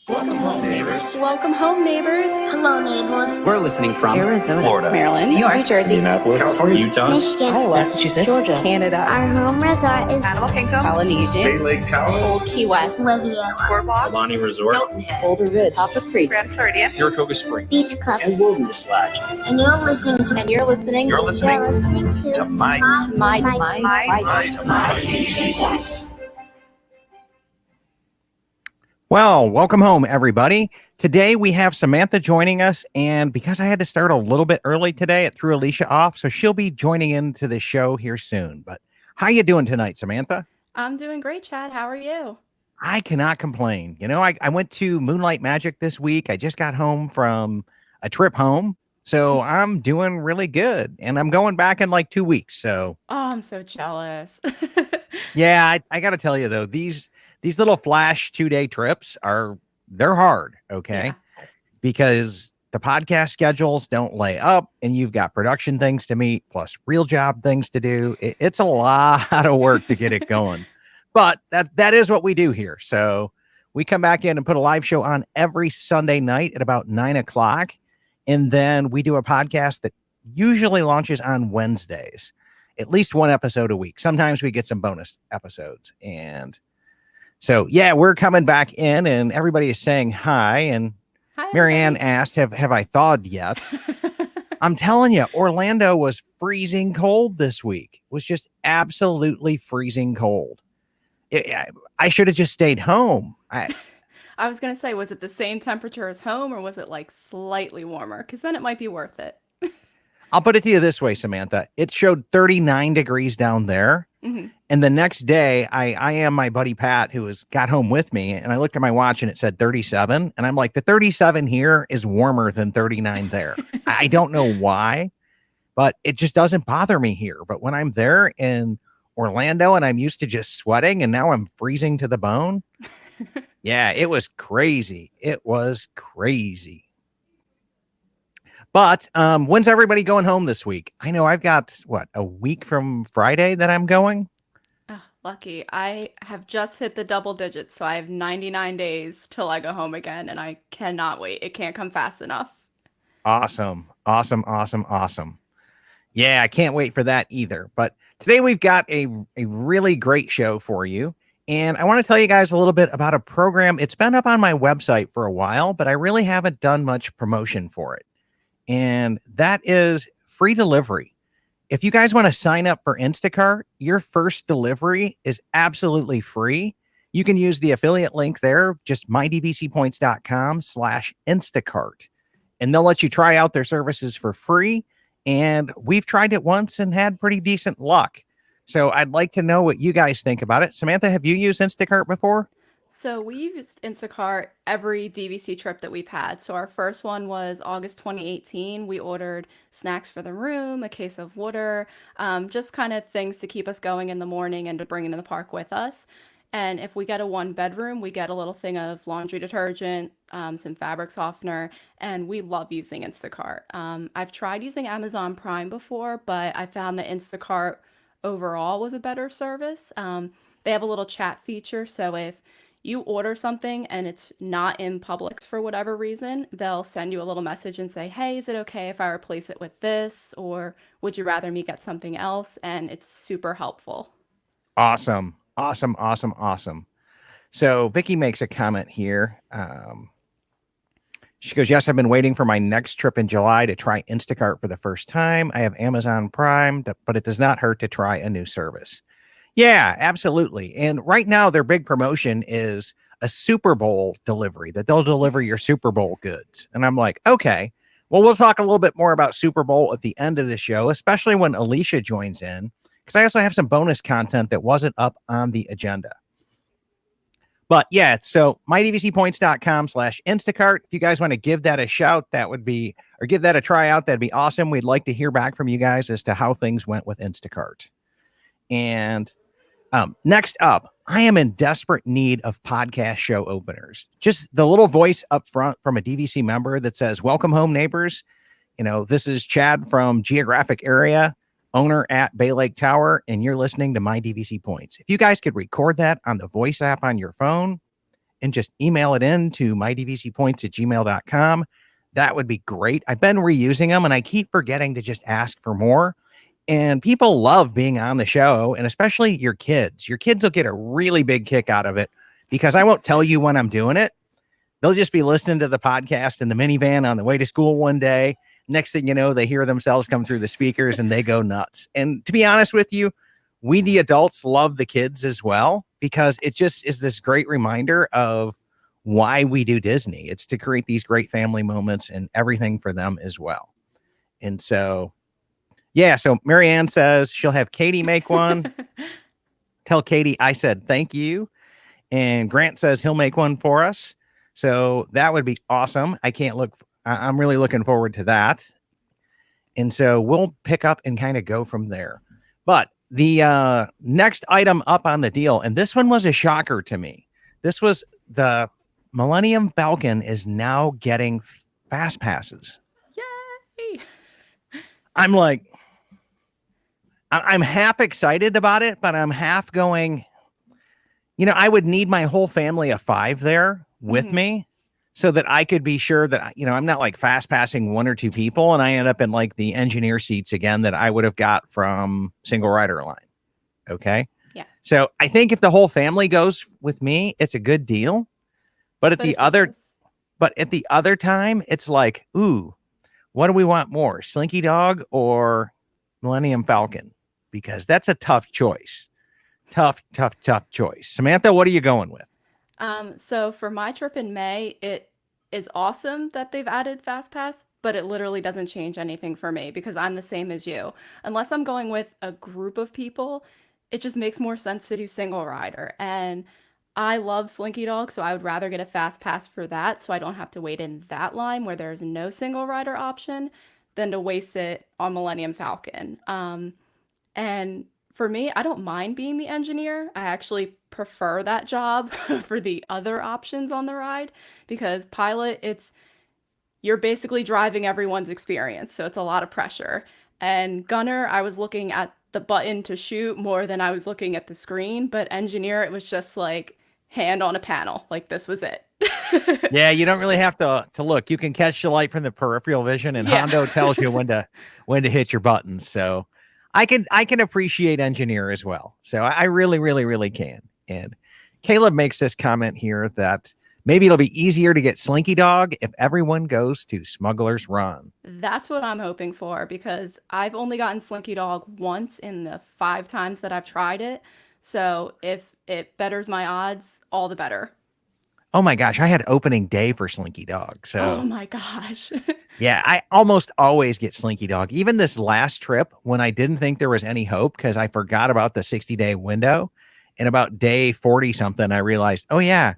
Welcome home, neighbors. Welcome home, neighbors. Hello, neighbors. We're listening from Arizona, Florida, Maryland, New York, New Jersey, Indianapolis, California, Utah, Michigan, Iowa, Massachusetts, Georgia, Canada, Our home resort is Animal Kingdom, Polynesia, Bay Lake Tower, Old Key West, Riviera, Boardwalk, Alani Resort, Hilton Head, Boulder Ridge, Hopper Creek, Grand Floridian, Saratoga Springs, Beach Club, and Wilderness Lodge. and you're listening to and you're listening You're listening to my my DVC Points. Well, welcome home, everybody. Today we have Samantha joining us, and because I had to start a little bit early today, it threw Alicia off, so she'll be joining into the show here soon. But how you doing tonight, Samantha? I'm doing great, Chad. How are you? I cannot complain. You know, I went to Moonlight Magic this week. I just got home from a trip home, so I'm doing really good, and I'm going back in like 2 weeks. So, Oh, I'm so jealous. yeah, I got to tell you though, these little flash 2-day trips they're hard, okay? Yeah. Because the podcast schedules don't lay up and you've got production things to meet plus real job things to do. It's a lot of work to get it going. But that is what we do here. So we come back in and put a live show on every Sunday night at about 9:00. And then we do a podcast that usually launches on Wednesdays, at least one episode a week. Sometimes we get some bonus episodes. And so, yeah, we're coming back in and everybody is saying hi. And Hi, Marianne asked, have I thawed yet? I'm telling you, Orlando was freezing cold this week. It was just absolutely freezing cold. I should have just stayed home. I was going to say, was it the same temperature as home or was it like slightly warmer? Because then it might be worth it. I'll put it to you this way, Samantha. It showed 39 degrees down there. Mm-hmm. And the next day, I am my buddy Pat, who got home with me, and I looked at my watch and it said 37. And I'm like, the 37 here is warmer than 39 there. I don't know why, but it just doesn't bother me here. But when I'm there in Orlando and I'm used to just sweating and now I'm freezing to the bone. Yeah, it was crazy. It was crazy. But when's everybody going home this week? I know I've got, a week from Friday that I'm going? Oh, lucky. I have just hit the double digits, so I have 99 days till I go home again, and I cannot wait. It can't come fast enough. Awesome. Yeah, I can't wait for that either. But today we've got a really great show for you. And I want to tell you guys a little bit about a program. It's been up on my website for a while, but I really haven't done much promotion for it. And that is free delivery. If you guys want to sign up for Instacart, your first delivery is absolutely free. You can use the affiliate link there, just mydvcpoints.com/Instacart. And they'll let you try out their services for free. And we've tried it once and had pretty decent luck. So I'd like to know what you guys think about it. Samantha, have you used Instacart before? So we've used Instacart every DVC trip that we've had. So our first one was August 2018. We ordered snacks for the room, a case of water, just kind of things to keep us going in the morning and to bring into the park with us. And if we get a 1-bedroom, we get a little thing of laundry detergent, some fabric softener, and we love using Instacart. I've tried using Amazon Prime before, but I found that Instacart overall was a better service. They have a little chat feature, so if you order something and it's not in Publix for whatever reason, they'll send you a little message and say, hey, is it okay if I replace it with this? Or would you rather me get something else? And it's super helpful. Awesome. So Vicky makes a comment here. She goes, yes, I've been waiting for my next trip in July to try Instacart for the first time. I have Amazon Prime, but it does not hurt to try a new service. Yeah, absolutely. And right now their big promotion is a Super Bowl delivery, that they'll deliver your Super Bowl goods. And I'm like, okay, well, we'll talk a little bit more about Super Bowl at the end of the show, especially when Alicia joins in, because I also have some bonus content that wasn't up on the agenda. But yeah, so mydvcpoints.com/Instacart. If you guys want to give that a shout, that would be, or give that a try out, that'd be awesome. We'd like to hear back from you guys as to how things went with Instacart. And next up, I am in desperate need of podcast show openers. Just the little voice up front from a DVC member that says, welcome home, neighbors. You know, this is Chad from Geographic Area, owner at Bay Lake Tower, and you're listening to My DVC Points. If you guys could record that on the voice app on your phone and just email it in to mydvcpoints@gmail.com. That would be great. I've been reusing them and I keep forgetting to just ask for more. And people love being on the show, and especially your kids. Your kids will get a really big kick out of it because I won't tell you when I'm doing it. They'll just be listening to the podcast in the minivan on the way to school one day. Next thing you know, they hear themselves come through the speakers and they go nuts. And to be honest with you, we, the adults, love the kids as well, because it just is this great reminder of why we do Disney. It's to create these great family moments and everything for them as well. And so, yeah, so Marianne says she'll have Katie make one. Tell Katie I said thank you. And Grant says he'll make one for us. So that would be awesome. I'm really looking forward to that. And so we'll pick up and kind of go from there. But the next item up on the deal, and this one was a shocker to me. This was the Millennium Falcon is now getting fast passes. Yay! I'm like, I'm half excited about it, but I'm half going, I would need my whole family of 5 there with me so that I could be sure that, I'm not like fast passing 1 or 2 people and I end up in like the engineer seats again that I would have got from single rider line. Okay. Yeah. So I think if the whole family goes with me, it's a good deal. But at the other time, it's like, ooh, what do we want more? Slinky Dog or Millennium Falcon? Because that's a tough choice. Tough choice. Samantha, what are you going with? So for my trip in May, it is awesome that they've added FastPass, but it literally doesn't change anything for me because I'm the same as you. Unless I'm going with a group of people, it just makes more sense to do single rider. And I love Slinky Dog, so I would rather get a FastPass for that so I don't have to wait in that line where there's no single rider option than to waste it on Millennium Falcon. And for me, I don't mind being the engineer. I actually prefer that job for the other options on the ride because pilot, you're basically driving everyone's experience. So it's a lot of pressure. And gunner, I was looking at the button to shoot more than I was looking at the screen. But engineer, it was just like hand on a panel. Like this was it. Yeah, you don't really have to look. You can catch the light from the peripheral vision, and Hondo tells you when to hit your buttons. So I can appreciate engineer as well. So I really, really, really can. And Caleb makes this comment here that maybe it'll be easier to get Slinky Dog if everyone goes to Smuggler's Run. That's what I'm hoping for because I've only gotten Slinky Dog once in the 5 times that I've tried it. So if it betters my odds, all the better. Oh my gosh, I had opening day for Slinky Dog. So oh my gosh. Yeah, I almost always get Slinky Dog. Even this last trip when I didn't think there was any hope because I forgot about the 60-day window. And about day 40 something, I realized, oh yeah,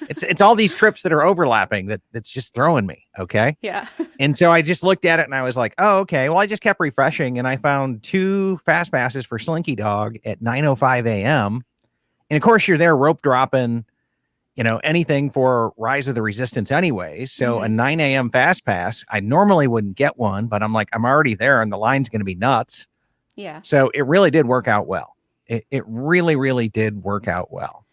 it's all these trips that are overlapping that's just throwing me. Okay. Yeah. And so I just looked at it and I was like, oh, okay. Well, I just kept refreshing and I found 2 fast passes for Slinky Dog at 9:05 a.m. And of course you're there rope dropping, anything for Rise of the Resistance anyway. So a 9 a.m. fast pass, I normally wouldn't get one, but I'm like, I'm already there and the line's going to be nuts. Yeah. So it really did work out well. It really, really did work out well.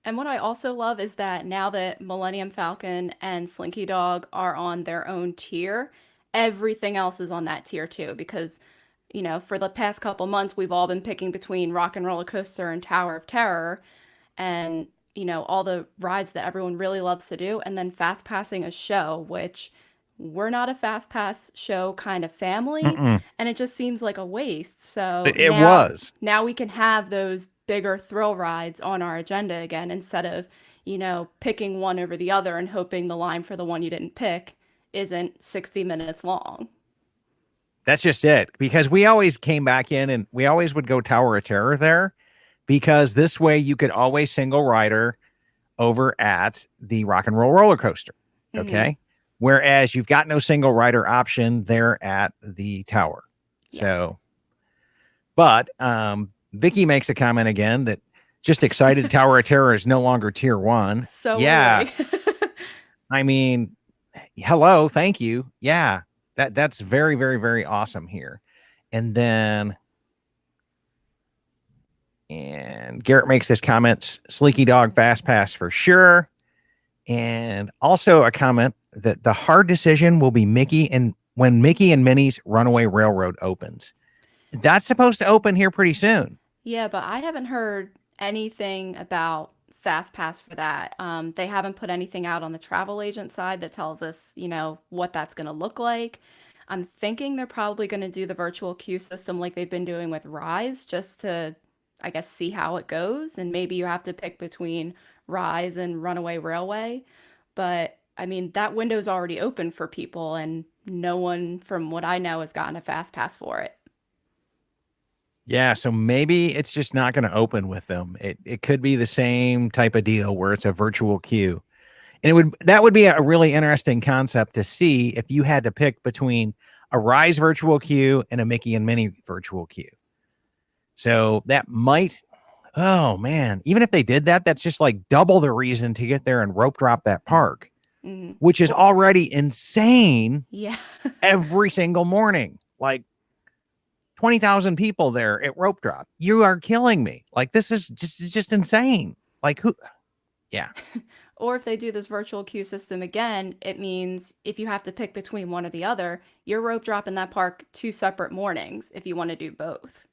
And what I also love is that now that Millennium Falcon and Slinky Dog are on their own tier, everything else is on that tier too. Because, for the past couple months, we've all been picking between Rock and Roller Coaster and Tower of Terror and, all the rides that everyone really loves to do. And then fast passing a show, which we're not a fast pass show kind of family. And it just seems like a waste. So now we can have those bigger thrill rides on our agenda again, instead of, picking one over the other and hoping the line for the one you didn't pick isn't 60 minutes long. That's just it. Because we always came back in and we always would go Tower of Terror there because this way you could always single rider over at the Rock and Roller Coaster. Okay. Whereas you've got no single rider option there at the tower. Yeah. So, but Vicky makes a comment again that just excited Tower of Terror is no longer tier 1. So yeah. I mean, hello, thank you. Yeah. That's very, very, very awesome here. And then And Garrett makes this comment, Sleeky Dog FastPass for sure. And also a comment that the hard decision will be when Mickey and Minnie's Runaway Railroad opens. That's supposed to open here pretty soon. Yeah, but I haven't heard anything about FastPass for that. They haven't put anything out on the travel agent side that tells us, what that's going to look like. I'm thinking they're probably going to do the virtual queue system like they've been doing with Rise, just to, I guess, see how it goes. And maybe you have to pick between Rise and Runaway Railway. But I mean, that window's already open for people, and no one, from what I know, has gotten a FastPass for it. Yeah, so maybe it's just not going to open with them. It could be the same type of deal where it's a virtual queue. And that would be a really interesting concept to see if you had to pick between a Rise virtual queue and a Mickey and Minnie virtual queue. So that might, oh man, even if they did that, that's just like double the reason to get there and rope drop that park, which is already insane. Yeah. Every single morning, like 20,000 people there at rope drop. You are killing me. Like, this is just insane. Like, who? Yeah. Or if they do this virtual queue system again, it means if you have to pick between one or the other, you're rope dropping that park 2 separate mornings if you want to do both.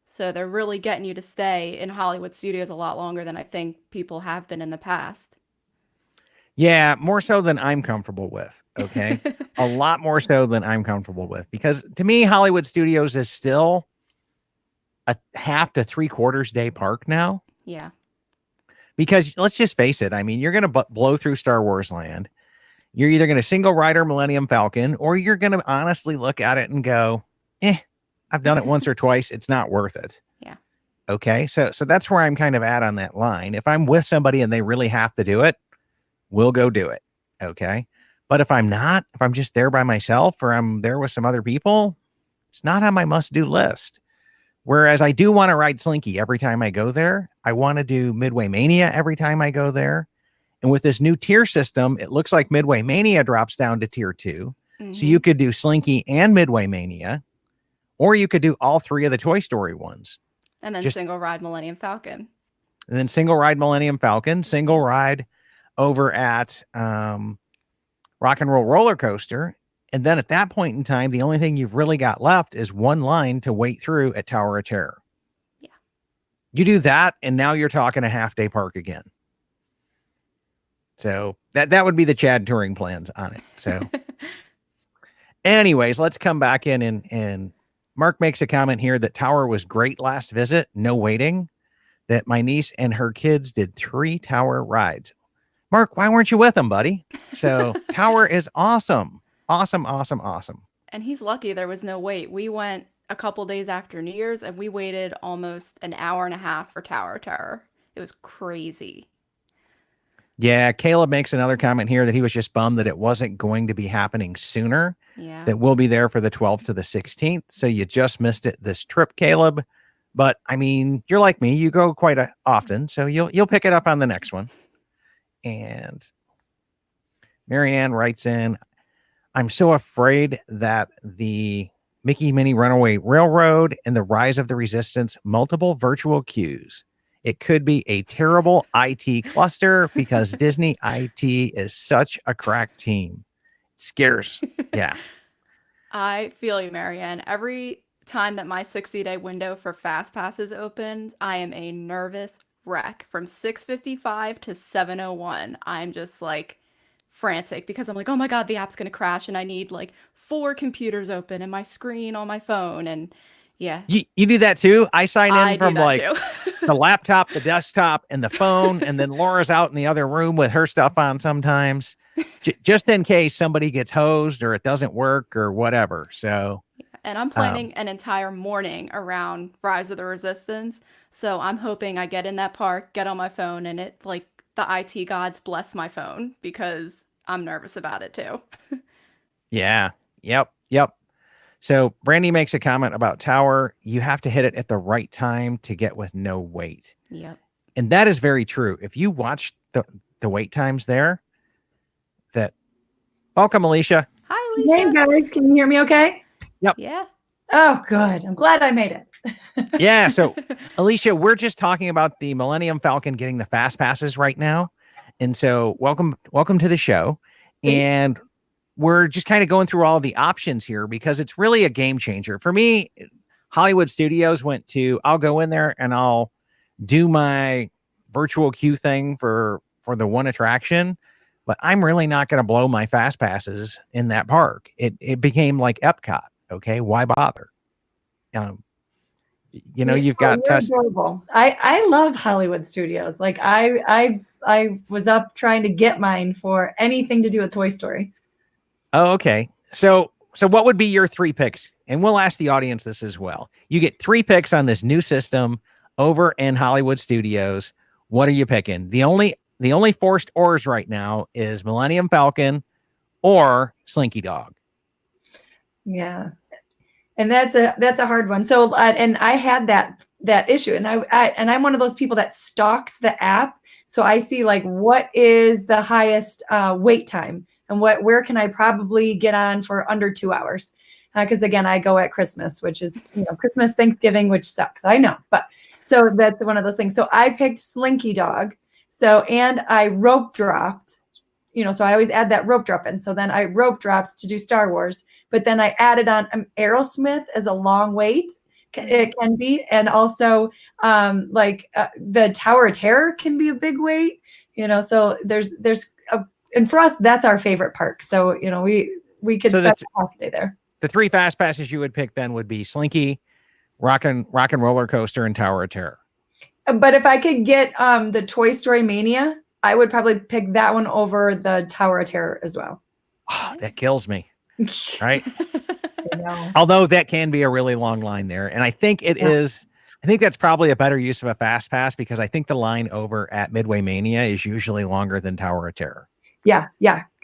So they're really getting you to stay in Hollywood Studios a lot longer than I think people have been in the past. Yeah, more so than I'm comfortable with. Okay. A lot more so than I'm comfortable with, because to me, Hollywood Studios is still a half to 3/4 day park now. Yeah. Because let's just face it. I mean, you're going to blow through Star Wars Land. You're either going to single rider Millennium Falcon, or you're going to honestly look at it and go, I've done it once or twice. It's not worth it. Yeah. Okay. So that's where I'm kind of at on that line. If I'm with somebody and they really have to do it, we'll go do it. Okay. But if I'm not, if I'm just there by myself or I'm there with some other people, it's not on my must-do list. Whereas I do want to ride Slinky every time I go there. I want to do Midway Mania every time I go there. And with this new tier system, it looks like Midway Mania drops down to tier 2. So you could do Slinky and Midway Mania, or you could do all 3 of the Toy Story ones. And then single ride Millennium Falcon. And then single ride Millennium Falcon, single ride over at Rock and Roll Roller Coaster. And then at that point in time, the only thing you've really got left is one line to wait through at Tower of Terror. Yeah. You do that, and now you're talking a half-day park again. So that would be the Chad touring plans on it. So anyways, let's come back in, and Mark makes a comment here that Tower was great last visit. No waiting. That my niece and her kids did 3 Tower rides. Mark, why weren't you with them, buddy? So Tower is awesome. Awesome. And he's lucky there was no wait. We went a couple days after New Year's, and we waited almost an hour and a half for Tower of Terror. It was crazy. Yeah, Caleb makes another comment here that he was just bummed that it wasn't going to be happening sooner. Yeah. That we'll be there for the 12th to the 16th. So you just missed it this trip, Caleb. But I mean, you're like me. You go quite often, so you'll pick it up on the next one. And Marianne writes in, I'm so afraid that the Mickey Minnie Runaway Railroad and the Rise of the Resistance multiple virtual queues. It could be a terrible IT cluster because Disney IT is such a crack team. It scares. Yeah. I feel you, Marianne. Every time that my 60-day window for FastPass is opened, I am a nervous wreck. From 6:55 to 7:01, I'm just like frantic because I'm like, oh my God, the app's going to crash and I need like 4 computers open and my screen on my phone. And yeah. You do that too? I sign in from like too. the laptop, the desktop, and the phone. And then Laura's out in the other room with her stuff on sometimes, just in case somebody gets hosed or it doesn't work or whatever. So. And I'm planning an entire morning around Rise of the Resistance. So I'm hoping I get in that park, get on my phone, and it like the IT gods bless my phone because I'm nervous about it too. Yeah. Yep. So Brandy makes a comment about Tower. You have to hit it at the right time to get with no wait. Yep. And that is very true. If you watch the wait times there, welcome, Alicia. Hi, Alicia. Hey guys, can you hear me okay? Yep. Yeah. Oh, good. I'm glad I made it. Yeah. So, Alicia, we're just talking about the Millennium Falcon getting the fast passes right now. And so welcome to the show. And we're just kind of going through all the options here because it's really a game changer. For me, Hollywood Studios I'll go in there and I'll do my virtual queue thing for the one attraction, but I'm really not going to blow my fast passes in that park. It became like Epcot. Okay. Why bother? You've got adorable. I love Hollywood Studios. Like I was up trying to get mine for anything to do with Toy Story. Oh, okay. So what would be your 3 picks? And we'll ask the audience this as well. You get 3 picks on this new system over in Hollywood Studios. What are you picking? The only forced ors right now is Millennium Falcon or Slinky Dog. Yeah. And that's a hard one. So, and I had that issue, and I'm one of those people that stalks the app. So I see like what is the highest wait time, and where can I probably get on for under 2 hours? Because again, I go at Christmas, which is Christmas, Thanksgiving, which sucks. I know, but so that's one of those things. So I picked Slinky Dog. So and I rope dropped. So I always add that rope drop in. So then I rope dropped to do Star Wars. But then I added on Aerosmith as a long wait. It can be. And also the Tower of Terror can be a big wait, so and for us, that's our favorite park. So, we could spend half a day there. The 3 fast passes you would pick then would be Slinky, Rock and Roller Coaster, and Tower of Terror. But if I could get the Toy Story Mania, I would probably pick that one over the Tower of Terror as well. Oh, that kills me. Right. Although that can be a really long line there. And I think it is. I think that's probably a better use of a fast pass because I think the line over at Midway Mania is usually longer than Tower of Terror. Yeah.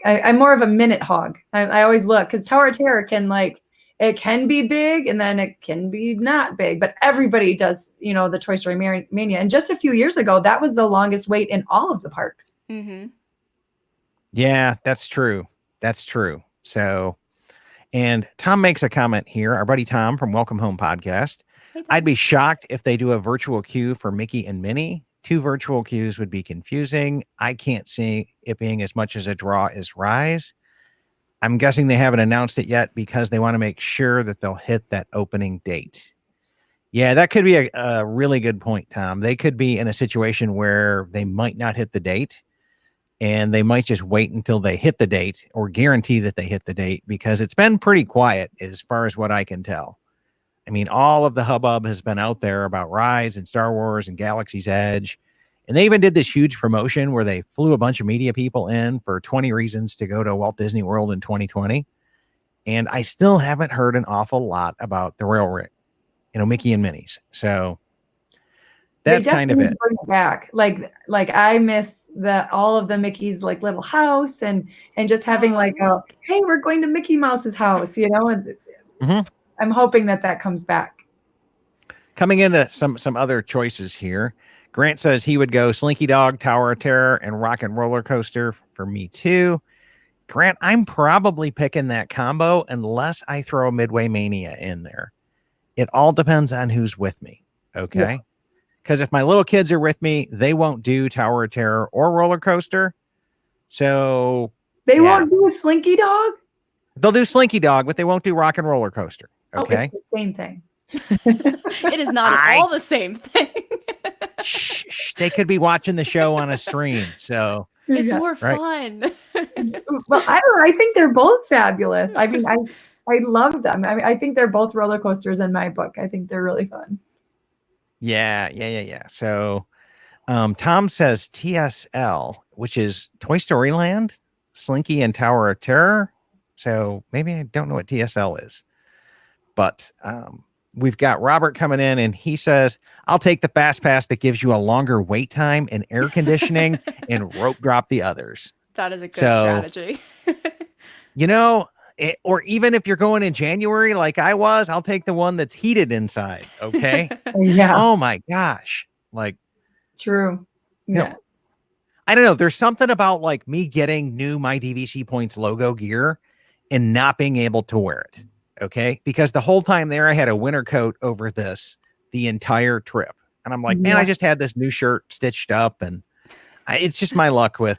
I'm more of a minute hog. I always look because Tower of Terror it can be big and then it can be not big, but everybody does, the Toy Story Mania. And just a few years ago, that was the longest wait in all of the parks. Mm-hmm. Yeah, that's true. So, and Tom makes a comment here. Our buddy Tom from Welcome Home Podcast. Hey, I'd be shocked if they do a virtual queue for Mickey and Minnie. 2 virtual queues would be confusing. I can't see it being as much as a draw as Rise. I'm guessing they haven't announced it yet because they want to make sure that they'll hit that opening date. Yeah, that could be a really good point, Tom. They could be in a situation where they might not hit the date. And they might just wait until they hit the date or guarantee that they hit the date because it's been pretty quiet as far as what I can tell. I mean, all of the hubbub has been out there about Rise and Star Wars and Galaxy's Edge. And they even did this huge promotion where they flew a bunch of media people in for 20 reasons to go to Walt Disney World in 2020. And I still haven't heard an awful lot about the Royal Rig, Mickey and Minnie's. So that's kind of it. Bring it back. Like I miss all of the Mickey's like little house and just having hey, we're going to Mickey Mouse's house, and I'm hoping that comes back. Coming into some other choices here. Grant says he would go Slinky Dog, Tower of Terror, and Rock and Roller Coaster for me too. Grant, I'm probably picking that combo unless I throw Midway Mania in there. It all depends on who's with me. Okay. Because if my little kids are with me, they won't do Tower of Terror or roller coaster. So they won't do a Slinky Dog? They'll do Slinky Dog, but they won't do Rock and Roller Coaster. Okay. It's the same thing. It is not at all the same thing. Shh, they could be watching the show on a stream. So it's more fun. Well, I think they're both fabulous. I mean, I love them. I mean, I think they're both roller coasters in my book. I think they're really fun. Yeah. So Tom says TSL, which is Toy Story Land, Slinky and Tower of Terror. So maybe I don't know what TSL is, but we've got Robert coming in and he says, I'll take the fast pass that gives you a longer wait time and air conditioning and rope drop the others. That is a good strategy. Or even if you're going in January, like I was, I'll take the one that's heated inside. Okay. Yeah. Oh my gosh. Like true. Yeah. I don't know. There's something about like me getting new My DVC Points logo gear and not being able to wear it. Okay. Because the whole time there, I had a winter coat over this the entire trip. And I'm like, man, I just had this new shirt stitched up, and it's just my luck with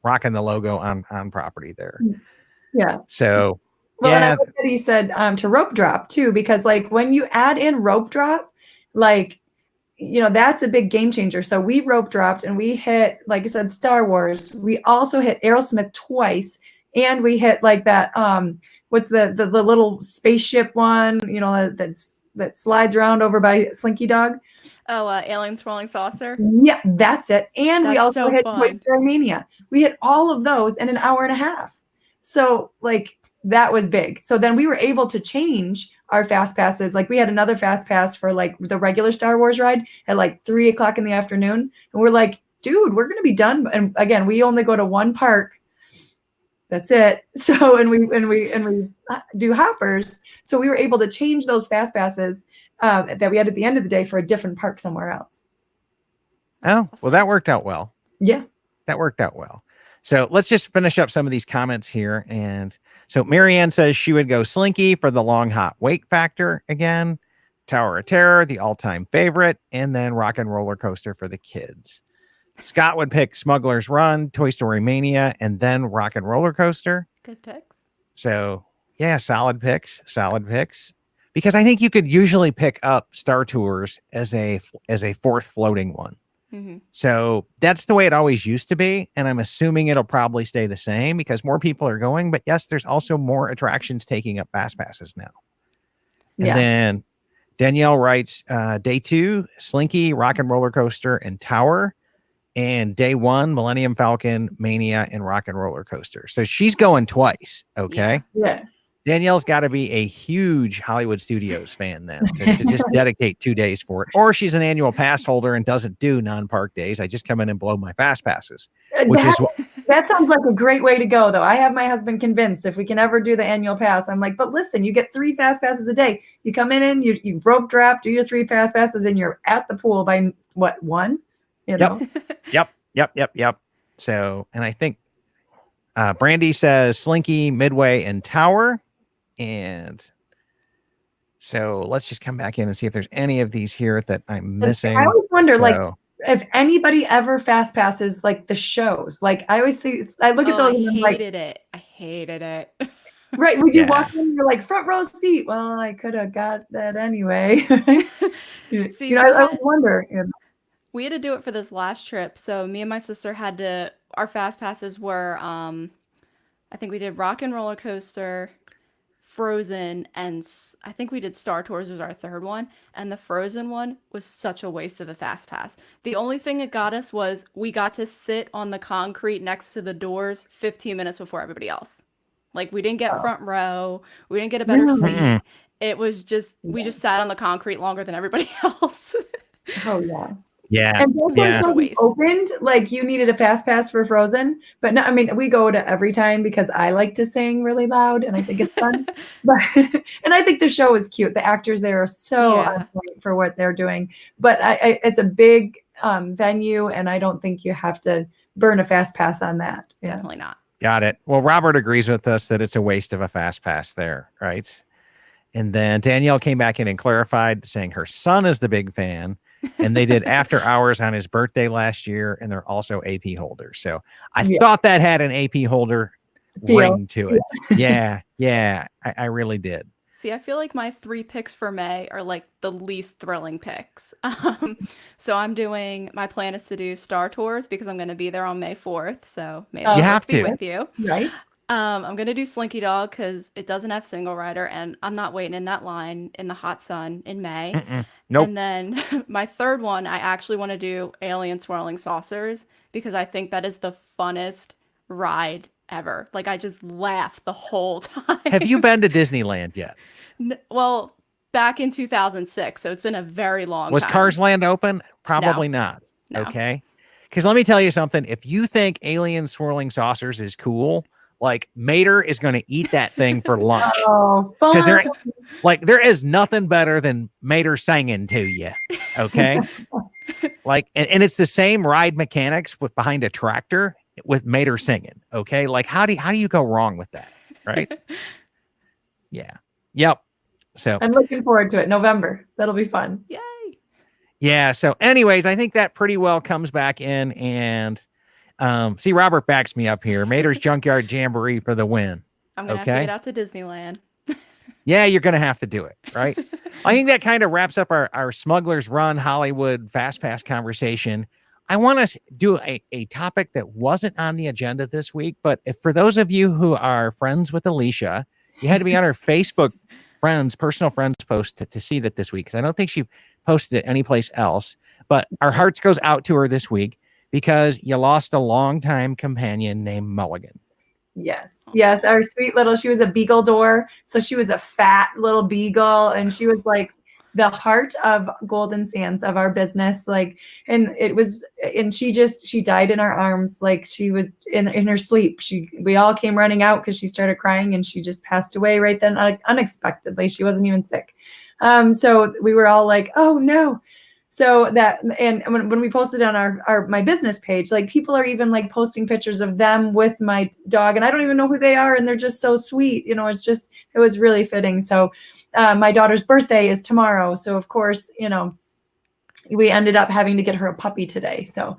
rocking the logo on property there. Yeah. So, well, and I yeah. like that he said to rope drop too, because like when you add in rope drop, like, that's a big game changer. So we rope dropped and we hit, like I said, Star Wars. We also hit Aerosmith twice, and we hit like that. What's the little spaceship one? That slides around over by Slinky Dog. Oh, Alien Swirling Saucer. Yeah, that's it. And we That's also so hit fun. Toy Story Mania. We hit all of those in an hour and a half. So like that was big. So then we were able to change our fast passes. Like we had another fast pass for like the regular Star Wars ride at like 3:00 in the afternoon. And we're like, dude, we're going to be done. And again, we only go to one park. That's it. So, and we do hoppers. So we were able to change those fast passes that we had at the end of the day for a different park somewhere else. Oh, well, that worked out well. Yeah. That worked out well. So let's just finish up some of these comments here. And so Marianne says she would go Slinky for the long, hot wake factor again. Tower of Terror, the all-time favorite, and then Rock and Roller Coaster for the kids. Scott would pick Smuggler's Run, Toy Story Mania, and then Rock and Roller Coaster. Good picks. So yeah, solid picks. Because I think you could usually pick up Star Tours as a fourth floating one. Mm-hmm. So that's the way it always used to be. And I'm assuming it'll probably stay the same because more people are going. But yes, there's also more attractions taking up fast passes now. And then Danielle writes, day 2, Slinky, Rock and Roller Coaster, and Tower. And day 1, Millennium Falcon, Mania, and Rock and Roller Coaster. So she's going twice. Okay. Yeah. Danielle's got to be a huge Hollywood Studios fan then to just dedicate 2 days for it. Or she's an annual pass holder and doesn't do non-park days. I just come in and blow my fast passes, which is what that sounds like a great way to go, though. I have my husband convinced if we can ever do the annual pass. I'm like, but listen, you get 3 fast passes a day. You come in and you rope drop, do your 3 fast passes, and you're at the pool by what, 1? Yep. So, and I think Brandy says Slinky, Midway, and Tower. And so let's just come back in and see if there's any of these here that I'm missing. I always wonder, like, if anybody ever fast passes like the shows. Like I always think, I look at those and I'm like, I hated it. Right. Would you walk in and you're like, front row seat? Well, I could have got that anyway. See, I always wonder. We had to do it for this last trip. So me and my sister our fast passes were, I think we did Rock and Roller Coaster, Frozen, and I think we did Star Tours was our third one. And the Frozen one was such a waste of a fast pass. The only thing it got us was we got to sit on the concrete next to the doors 15 minutes before everybody else. Like we didn't get front row. We didn't get a better seat. It was just, we just sat on the concrete longer than everybody else. Oh yeah. Yeah. And when we opened, like you needed a fast pass for Frozen, but no, I mean, we go to every time because I like to sing really loud and I think it's fun. And I think the show is cute. The actors there are so on point for what they're doing, but it's a big venue and I don't think you have to burn a fast pass on that. Yeah. Definitely not. Got it. Well, Robert agrees with us that it's a waste of a fast pass there, right? And then Danielle came back in and clarified, saying her son is the big fan. And they did after hours on his birthday last year, and they're also AP holders. So I thought that had an AP holder ring to it. Yeah, I really did. See, I feel like my 3 picks for May are like the least thrilling picks. So my plan is to do Star Tours because I'm going to be there on May 4th. So May you have to be with you. Right. I'm going to do Slinky Dog because it doesn't have single rider and I'm not waiting in that line in the hot sun in May. Nope. And then my third one, I actually want to do Alien Swirling Saucers because I think that is the funnest ride ever. Like I just laugh the whole time. Have you been to Disneyland yet? Well, back in 2006. So it's been a very long time. Was Cars Land open? Probably not. No. Okay. Because let me tell you something. If you think Alien Swirling Saucers is cool, like Mater is going to eat that thing for lunch. Because there is nothing better than Mater singing to you. Okay. Like, and it's the same ride mechanics with behind a tractor with Mater singing. Okay. Like how do you go wrong with that? Right. Yeah. Yep. So I'm looking forward to it. November. That'll be fun. Yay. yeah. So anyways, I think that pretty well comes back in and see, Robert backs me up here. Mater's Junkyard Jamboree for the win. I'm going to have to Okay. get out to Disneyland. Yeah, you're going to have to do it, right? I think that kind of wraps up our Smugglers Run Hollywood FastPass conversation. I want to do a topic that wasn't on the agenda this week, but if for those of you who are friends with Alicia, you had to be on her Facebook personal friends post to see that this week, because I don't think she posted it anyplace else. But our hearts goes out to her this week because you lost a longtime companion named Mulligan. Yes. Yes. Our sweet little, she was a beagle door. So she was a fat little beagle and she was like the heart of Golden Sands of our business. Like, and she died in our arms. Like she was in her sleep. We all came running out because she started crying and she just passed away right then unexpectedly. She wasn't even sick. So we were all like, oh no. So that, and when we posted on my business page, like people are even like posting pictures of them with my dog and I don't even know who they are. And they're just so sweet. You know, it was really fitting. So my daughter's birthday is tomorrow. So of course, you know, we ended up having to get her a puppy today. So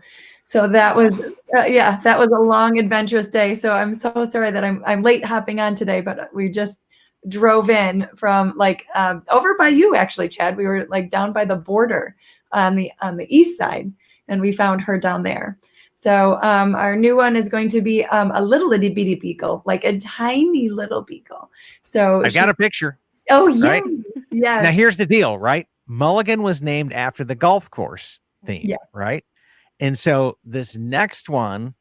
that was, that was a long adventurous day. So I'm so sorry that I'm late hopping on today, but we just drove in from like over by you actually, Chad. We were like down by the border on the east side and we found her down there. So our new one is going to be a little itty bitty beagle, like a tiny little beagle. So I've got a picture. Oh yeah. Right? Yeah. Now here's the deal, right? Mulligan was named after the golf course theme, Yeah. right? And so this next one,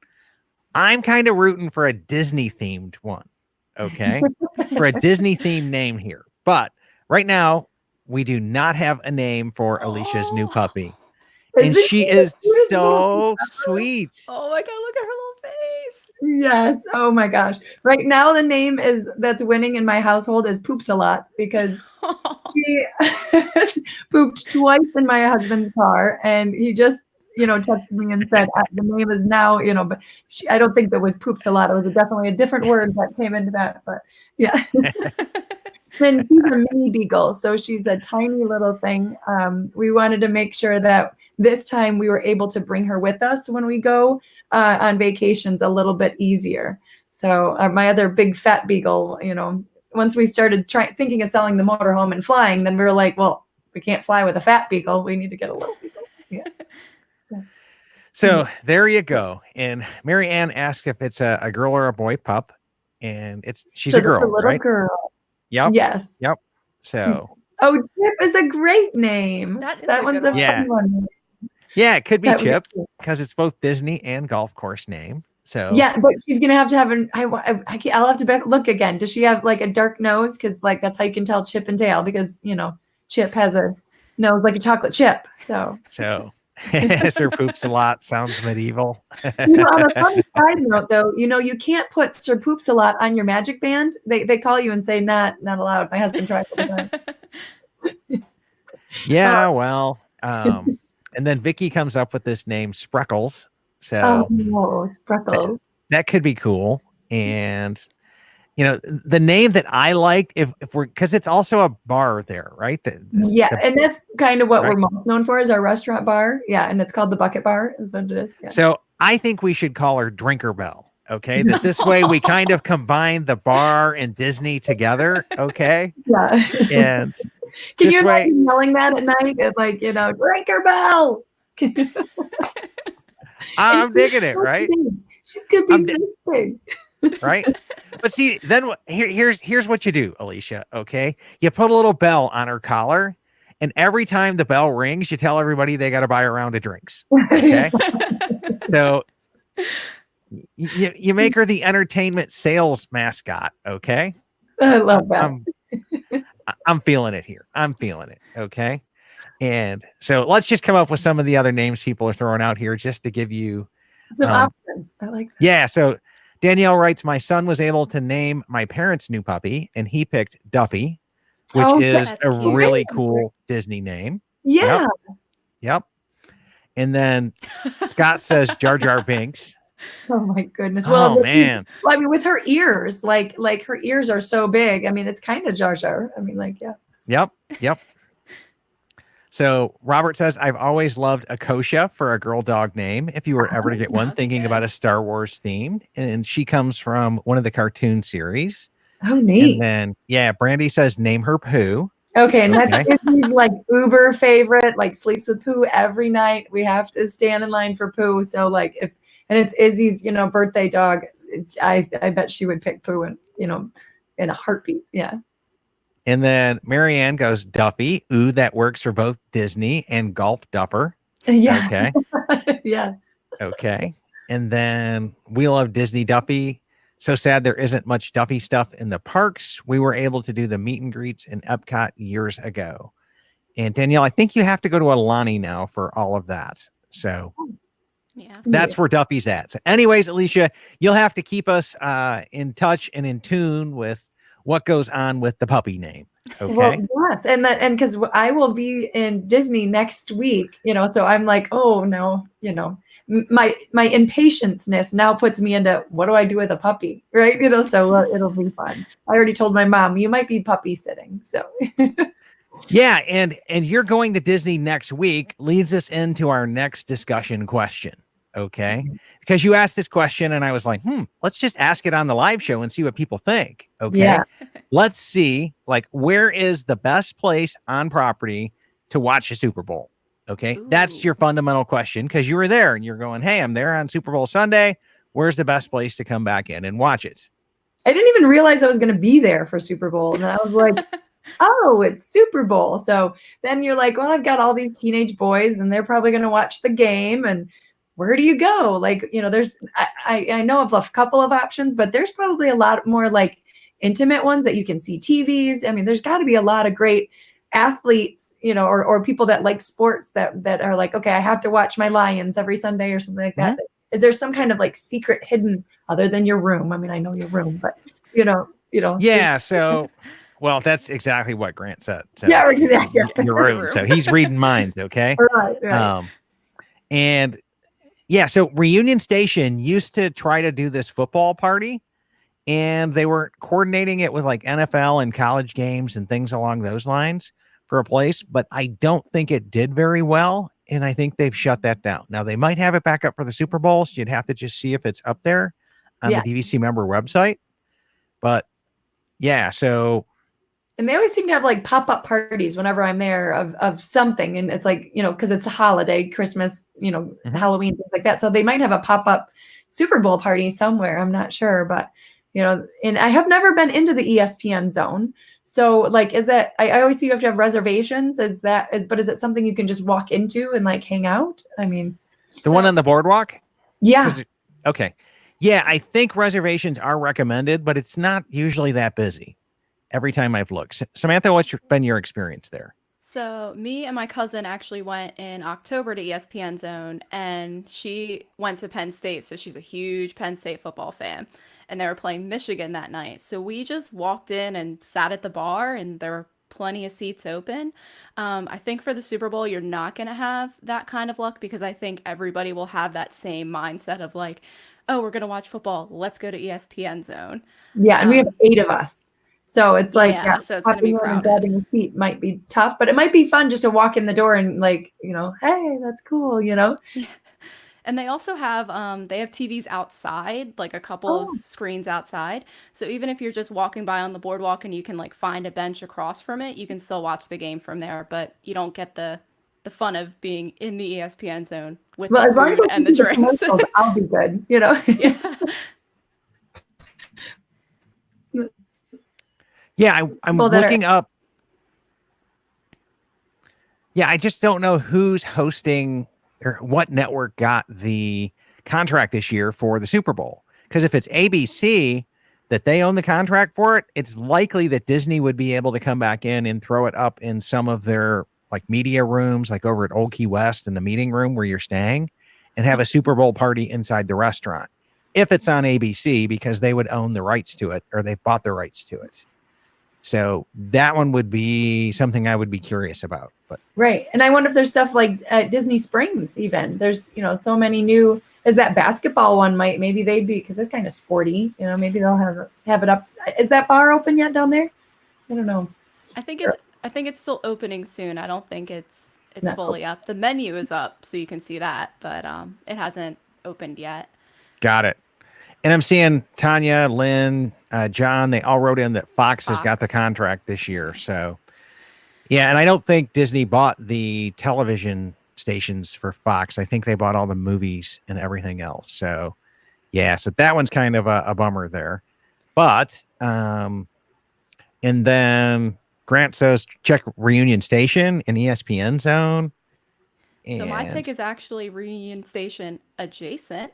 I'm kind of rooting for a Disney themed one. Okay. For a Disney themed name here. But right now, we do not have a name for Alicia's new puppy. And she is so sweet. Oh my God, look at her little face. Yes. Oh my gosh. Right now, the name that's winning in my household is Poops a Lot because she pooped twice in my husband's car and he just, texted me and said, the name is now, but I don't think that was Poops a Lot. It was definitely a different word that came into that, but yeah. Then she's a mini beagle. So she's a tiny little thing. We wanted to make sure that this time we were able to bring her with us when we go on vacations a little bit easier. So my other big fat beagle, once we started thinking of selling the motorhome and flying, then we were like, well, we can't fly with a fat beagle. We need to get a little beagle. Yeah. So there you go. And Mary Ann asked if it's a girl or a boy pup. And she's a girl, a little right? girl. Yep. Yes. Yep. So. Oh, Chip is a great name. That one's good a fun one. Yeah, it could be That would be Chip cool. because it's both Disney and golf course name. So yeah, but she's gonna have to have I'll have to look again. Does she have like a dark nose? Because like that's how you can tell Chip and Dale because Chip has a nose like a chocolate chip. So Sir Poops a Lot sounds medieval. on a funny side note, though, you can't put Sir Poops a Lot on your Magic Band. They call you and say not allowed. My husband tried all the time. Yeah, well, and then Vicky comes up with this name Spreckles. So Spreckles. That could be cool. And the name that I liked, if we're because it's also a bar there, right? And that's kind of what we're most known for is our restaurant bar. Yeah, and it's called the Bucket Bar, is what it is. Yeah. So I think we should call her Drinker Bell. Okay, that this way we kind of combine the bar and Disney together. Okay. Yeah. And can you imagine yelling that at night? It's like Drinker Bell. I'm digging it, right? She's gonna be big. Right. But see, then here's what you do, Alicia. Okay. You put a little bell on her collar, and every time the bell rings, you tell everybody they got to buy a round of drinks. Okay. So you make her the entertainment sales mascot. Okay. I love that. I'm feeling it here. I'm feeling it. Okay. And so let's just come up with some of the other names people are throwing out here just to give you some options. I like that. Yeah. So Danielle writes, my son was able to name my parents' new puppy, and he picked Duffy, which is a really cool Disney name. Yeah. Yep. And then Scott says Jar Jar Binks. Oh my goodness. Oh, Well, man. I mean, with her ears, like her ears are so big. I mean, it's kind of Jar Jar. I mean, like, yeah. Yep. So Robert says, I've always loved Akosha for a girl dog name. If you were ever to get one, That's thinking good. about a Star Wars themed. And she comes from one of the cartoon series. Oh, And neat. then, Brandy says, name her Pooh. Okay, and Okay. that's Izzy's like uber favorite, like sleeps with Pooh every night. We have to stand in line for Pooh. So like and it's Izzy's, birthday dog. I bet she would pick Pooh in a heartbeat. Yeah. And then Marianne goes, Duffy. Ooh, that works for both Disney and Golf Duffer. Yeah. Okay. Yes. Okay. And then we love Disney Duffy. So sad there isn't much Duffy stuff in the parks. We were able to do the meet and greets in Epcot years ago. And Danielle, I think you have to go to Alani now for all of that. So Yeah. that's where Duffy's at. So anyways, Alicia, you'll have to keep us in touch and in tune with what goes on with the puppy name. Okay. Well, yes, and because I will be in Disney next week, so I'm like, oh no, my impatience now puts me into what do I do with a puppy, right? So it'll be fun. I already told my mom you might be puppy sitting, so. Yeah, and you're going to Disney next week leads us into our next discussion question. Okay. Because you asked this question and I was like, let's just ask it on the live show and see what people think. Okay. Yeah. Let's see, where is the best place on property to watch the Super Bowl? Okay. Ooh. That's your fundamental question because you were there and you're going, hey, I'm there on Super Bowl Sunday. Where's the best place to come back in and watch it? I didn't even realize I was going to be there for Super Bowl. And I was like, oh, it's Super Bowl. So then you're like, well, I've got all these teenage boys and they're probably going to watch the game. And where do you go? There's, I know of a couple of options, but there's probably a lot more intimate ones that you can see TVs. I mean, there's got to be a lot of great athletes, or people that like sports that are like, okay, I have to watch my Lions every Sunday or something like that. Mm-hmm. Is there some kind of secret hidden other than your room? I mean, I know your room, but Yeah. So, well, that's exactly what Grant said. So yeah, exactly. Your room. So he's reading minds. Okay. Right. And yeah, so Reunion Station used to try to do this football party and they were coordinating it with NFL and college games and things along those lines for a place, but I don't think it did very well. And I think they've shut that down. Now they might have it back up for the Super Bowl. So you'd have to just see if it's up there on the DVC member website. But yeah, so. And they always seem to have pop-up parties whenever I'm there of something. And it's because it's a holiday, Christmas, Halloween, things like that. So they might have a pop-up Super Bowl party somewhere. I'm not sure, but and I have never been into the ESPN zone. So is that, I always see you have to have reservations. But is it something you can just walk into and hang out? I mean. The one on the boardwalk? Yeah. Okay. Yeah. I think reservations are recommended, but it's not usually that busy. Every time I've looked. Samantha, what's been your experience there? So me and my cousin actually went in October to ESPN Zone, and she went to Penn State, so she's a huge Penn State football fan, and they were playing Michigan that night. So we just walked in and sat at the bar, and there were plenty of seats open. I think for the Super Bowl, you're not going to have that kind of luck because I think everybody will have that same mindset of oh, we're going to watch football. Let's go to ESPN Zone. Yeah, and we have 8 of us. So it's so it's going to be crowded. Grabbing a seat might be tough, but it might be fun just to walk in the door and hey, that's cool, And they also have they have TVs outside, a couple of screens outside. So even if you're just walking by on the boardwalk and you can find a bench across from it, you can still watch the game from there, but you don't get the fun of being in the ESPN Zone with the food and the drinks. I'll be good, Yeah. Yeah, I'm looking up. Yeah, I just don't know who's hosting or what network got the contract this year for the Super Bowl. Because if it's ABC that they own the contract for it, it's likely that Disney would be able to come back in and throw it up in some of their media rooms, over at Old Key West in the meeting room where you're staying, and have a Super Bowl party inside the restaurant. If it's on ABC, because they would own the rights to it or they've bought the rights to it. So that one would be something I would be curious about. But right. And I wonder if there's stuff like at Disney Springs even. There's, so many new Is that basketball one maybe they'd be, because it's kind of sporty, you know, maybe they'll have it up. Is that bar open yet down there? I don't know. I think it's still opening soon. I don't think it's Not fully up. The menu is up, so you can see that, but it hasn't opened yet. Got it. And I'm seeing Tanya, Lynn, John, they all wrote in that Fox has got the contract this year. So, yeah, and I don't think Disney bought the television stations for Fox. I think they bought all the movies and everything else. So, yeah, so that one's kind of a bummer there. But, and then Grant says check Reunion Station and ESPN Zone. So my And- pick is actually Reunion Station adjacent.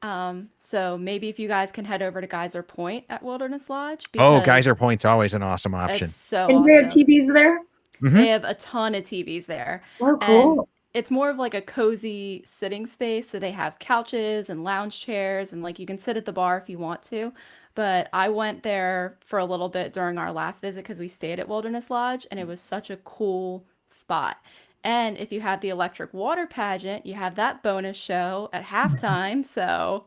So maybe if you guys can head over to Geyser Point at Wilderness Lodge. Oh, because Geyser Point's always an awesome option. It's so And they have awesome. TVs there? Mhm. They have a ton of TVs there. Oh, And cool. it's more of like a cozy sitting space. So they have couches and lounge chairs, and like you can sit at the bar if you want to. But I went there for a little bit during our last visit because we stayed at Wilderness Lodge, and it was such a cool spot. And if you have the electric water pageant, you have that bonus show at halftime. So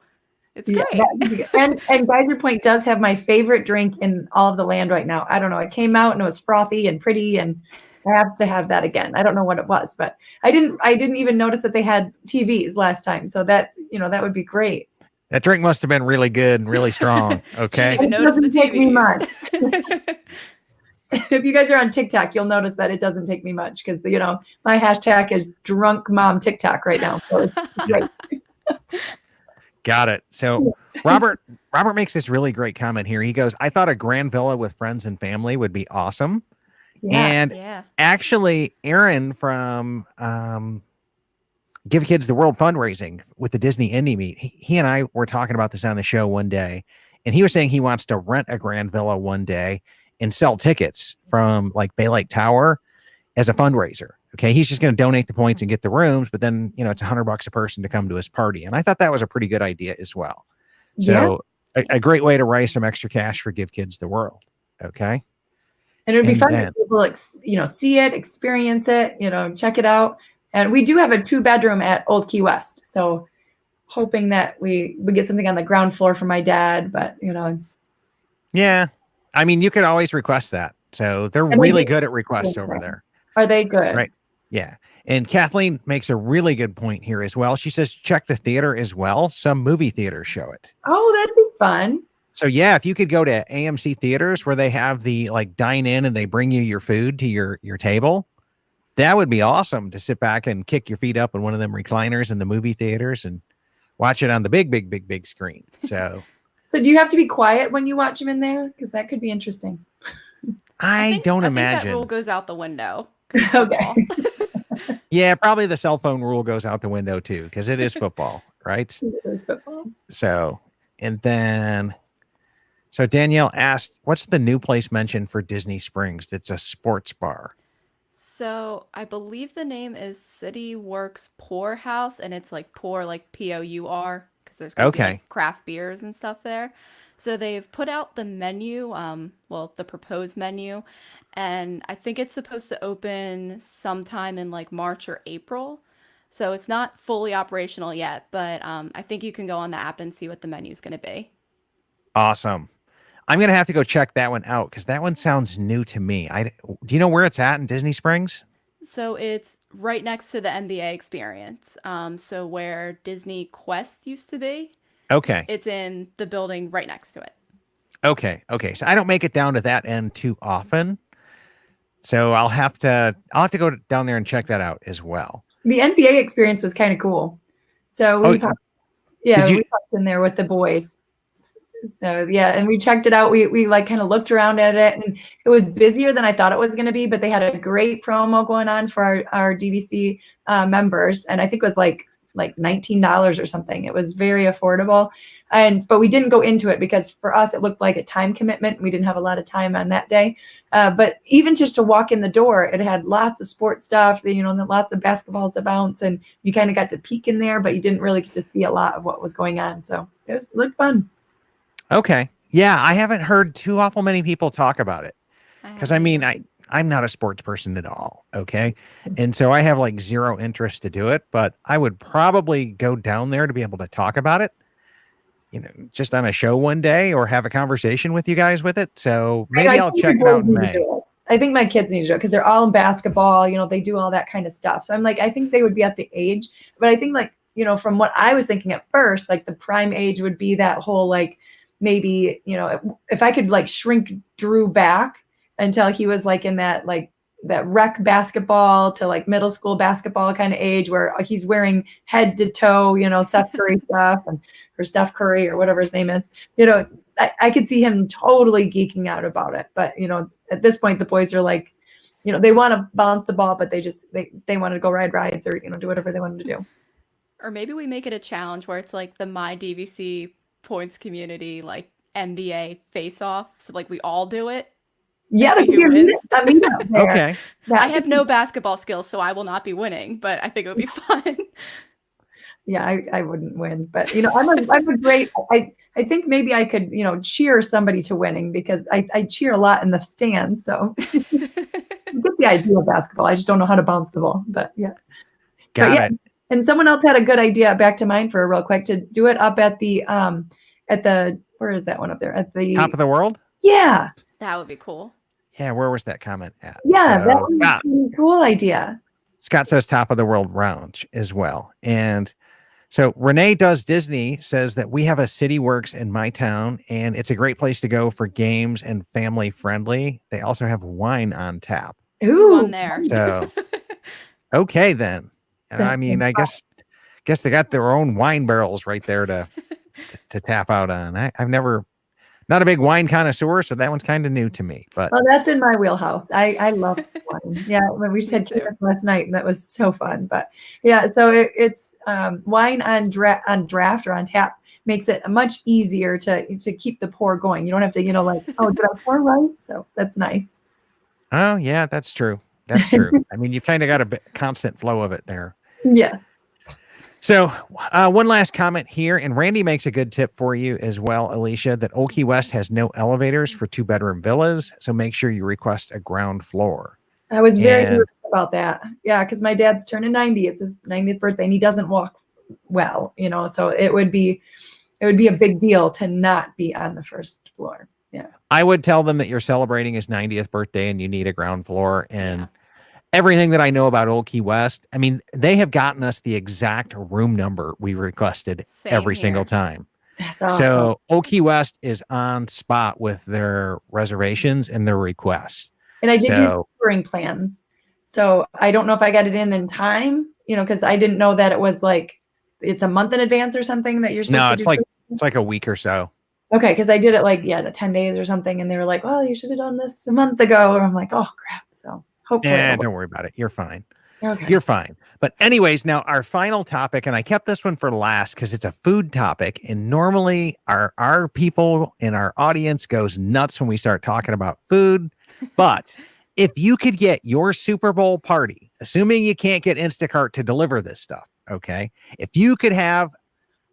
it's Yeah, great. that would be good. And Geyser Point does have my favorite drink in all of the land right now. I don't know. It came out and it was frothy and pretty, and I have to have that again. I don't know what it was, but I didn't even notice that they had TVs last time. So that's, that would be great. That drink must have been really good and really strong. Okay. Didn't even It notice the doesn't take me TVs. If you guys are on TikTok, you'll notice that it doesn't take me much because, my hashtag is drunk mom TikTok right now. So it's great. Got it. So Robert makes this really great comment here. He goes, I thought a grand villa with friends and family would be awesome. Yeah. And Yeah. actually, Aaron from Give Kids the World fundraising with the Disney Indie Meet, he and I were talking about this on the show one day, and he was saying he wants to rent a grand villa one day and sell tickets from like Bay Lake Tower as a fundraiser. Okay. He's just going to donate the points and get the rooms, but then, it's $100 a person to come to his party. And I thought that was a pretty good idea as well. So a great way to raise some extra cash for Give Kids the World. Okay. And it'd be And fun then- to people, see it, experience it, check it out. And we do have a 2-bedroom at Old Key West. So hoping that we get something on the ground floor for my dad, but Yeah. I mean, you could always request that. So they're And we really did- good at requests over there. are they good? Right. Yeah. And Kathleen makes a really good point here as well. She says, check the theater as well. Some movie theaters show it. Oh, that'd be fun. So yeah, if you could go to AMC theaters where they have the like dine in and they bring you your food to your table, that would be awesome to sit back and kick your feet up in one of them recliners in the movie theaters and watch it on the big screen. So So do you have to be quiet when you watch them in there? Because that could be interesting. I don't think imagine. that rule goes out the window. 'cause it's Okay. football. Yeah, probably the cell phone rule goes out the window too, because it is football, right? So, and then, so Danielle asked, what's the new place mentioned for Disney Springs that's a sports bar? So I believe the name is City Works Pour House, and it's like pour like POUR because there's gonna be Okay. like craft beers and stuff there. So they've put out the menu, the proposed menu, and I think it's supposed to open sometime in like March or April. So it's not fully operational yet, but I think you can go on the app and see what the menu is going to be. Awesome. I'm going to have to go check that one out because that one sounds new to me. Do you know where it's at in Disney Springs? So it's right next to the NBA experience. So where Disney Quest used to be, Okay. it's in the building right next to it. Okay. So I don't make it down to that end too often. So I'll have to go down there and check that out as well. The NBA experience was kind of cool. So we Oh, popped, did you- we popped in there with the boys. So yeah, and we checked it out. We like kind of looked around at it, and it was busier than I thought it was going to be. But they had a great promo going on for our DVC members, and I think it was like $19 or something. It was very affordable, but we didn't go into it because for us it looked like a time commitment. We didn't have a lot of time on that day. But even just to walk in the door, it had lots of sports stuff. Lots of basketballs to bounce, and you kind of got to peek in there, but you didn't really get to see a lot of what was going on. So it looked fun. Okay. Yeah, I haven't heard too awful many people talk about it because I mean, I I'm not a sports person at all. Okay. And so I have like zero interest to do it, but I would probably go down there to be able to talk about it, just on a show one day or have a conversation with you guys with it. So maybe I'll check it out in May. I think my kids need to do it because they're all in basketball, they do all that kind of stuff. So I'm like, I think they would be at the age, but I think like, from what I was thinking at first, like the prime age would be that whole, like maybe, if I could like shrink Drew back until he was like in that, like that rec basketball to like middle school basketball kind of age where he's wearing head to toe, Seth Curry stuff or Steph Curry or whatever his name is, I could see him totally geeking out about it. But, at this point, the boys are like, they want to bounce the ball, but they want to go ride rides or, do whatever they want to do. Or maybe we make it a challenge where it's like the My DVC points community, like NBA face off. So like we all do it. Yeah, that could be a meetup there. Okay. I have no basketball skills, so I will not be winning, but I think it would be fun. Yeah, I wouldn't win, but I'm a great. I think maybe I could cheer somebody to winning because I cheer a lot in the stands. So I get the idea of basketball. I just don't know how to bounce the ball. But yeah, Got it. And someone else had a good idea. Back to mine for real quick to do it up at the where is that one up there at the Top of the world? Yeah, That would be cool. Yeah, where was that comment at? Yeah, So, that was a really cool idea. Scott says top of the world lounge as well. And so Renee Does Disney says that we have a City Works in my town, and it's a great place to go for games and family friendly. They also have wine on tap. Ooh, On there. So, okay then. And I mean, I guess they got their own wine barrels right there to tap out on. I've never, not a big wine connoisseur, so that one's kind of new to me. But well, that's in my wheelhouse. I love wine. Yeah, we just had Christmas last night, and that was so fun. But yeah, so it's wine on draft or on tap makes it much easier to keep the pour going. You don't have to, like, oh, did I pour right? So that's nice. oh yeah, that's true. That's true. I mean, you kind of got a constant flow of it there. Yeah. So one last comment here, and Randy makes a good tip for you as well, Alicia, that Old Key West has no elevators for 2-bedroom villas, so make sure you request a ground floor. I was very nervous about that. Yeah, because my dad's turning 90. It's his 90th birthday, and he doesn't walk well, so it would be a big deal to not be on the first floor. Yeah. I would tell them that you're celebrating his 90th birthday and you need a ground floor. And everything that I know about Old Key West, I mean, they have gotten us the exact room number we requested every single time. That's awesome. So Old Key West is on spot with their reservations and their requests. And I did do touring plans. So I don't know if I got it in time, because I didn't know that it was like, it's a month in advance or something that you're supposed to do. It's like a week or so. Okay, because I did it like 10 days or something, and they were like, "Well, you should have done this a month ago." And I'm like, "Oh crap!" So hopefully, don't worry about it. You're fine. Okay, you're fine. But anyways, now our final topic, and I kept this one for last because it's a food topic, and normally our people in our audience goes nuts when we start talking about food. But if you could get your Super Bowl party, assuming you can't get Instacart to deliver this stuff, okay? If you could have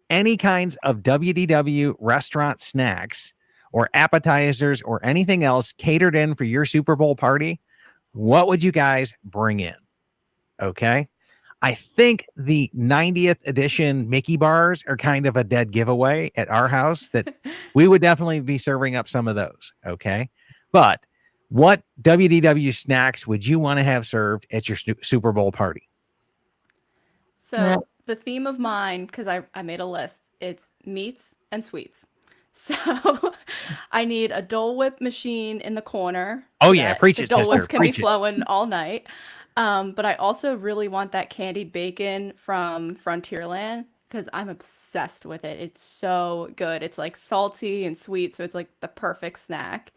any kinds of WDW restaurant snacks or appetizers or anything else catered in for your Super Bowl party, what would you guys bring in? Okay. I think the 90th edition Mickey bars are kind of a dead giveaway at our house that we would definitely be serving up some of those. Okay. But what WDW snacks would you want to have served at your Super Bowl party? So the theme of mine, because I made a list, it's meats and sweets. So I need a Dole Whip machine in the corner. Oh yeah, preach it, Dole sister. Whips can Preach be flowing all night. But I also really want that candied bacon from Frontierland because I'm obsessed with it. It's so good. It's like salty and sweet, so it's like the perfect snack.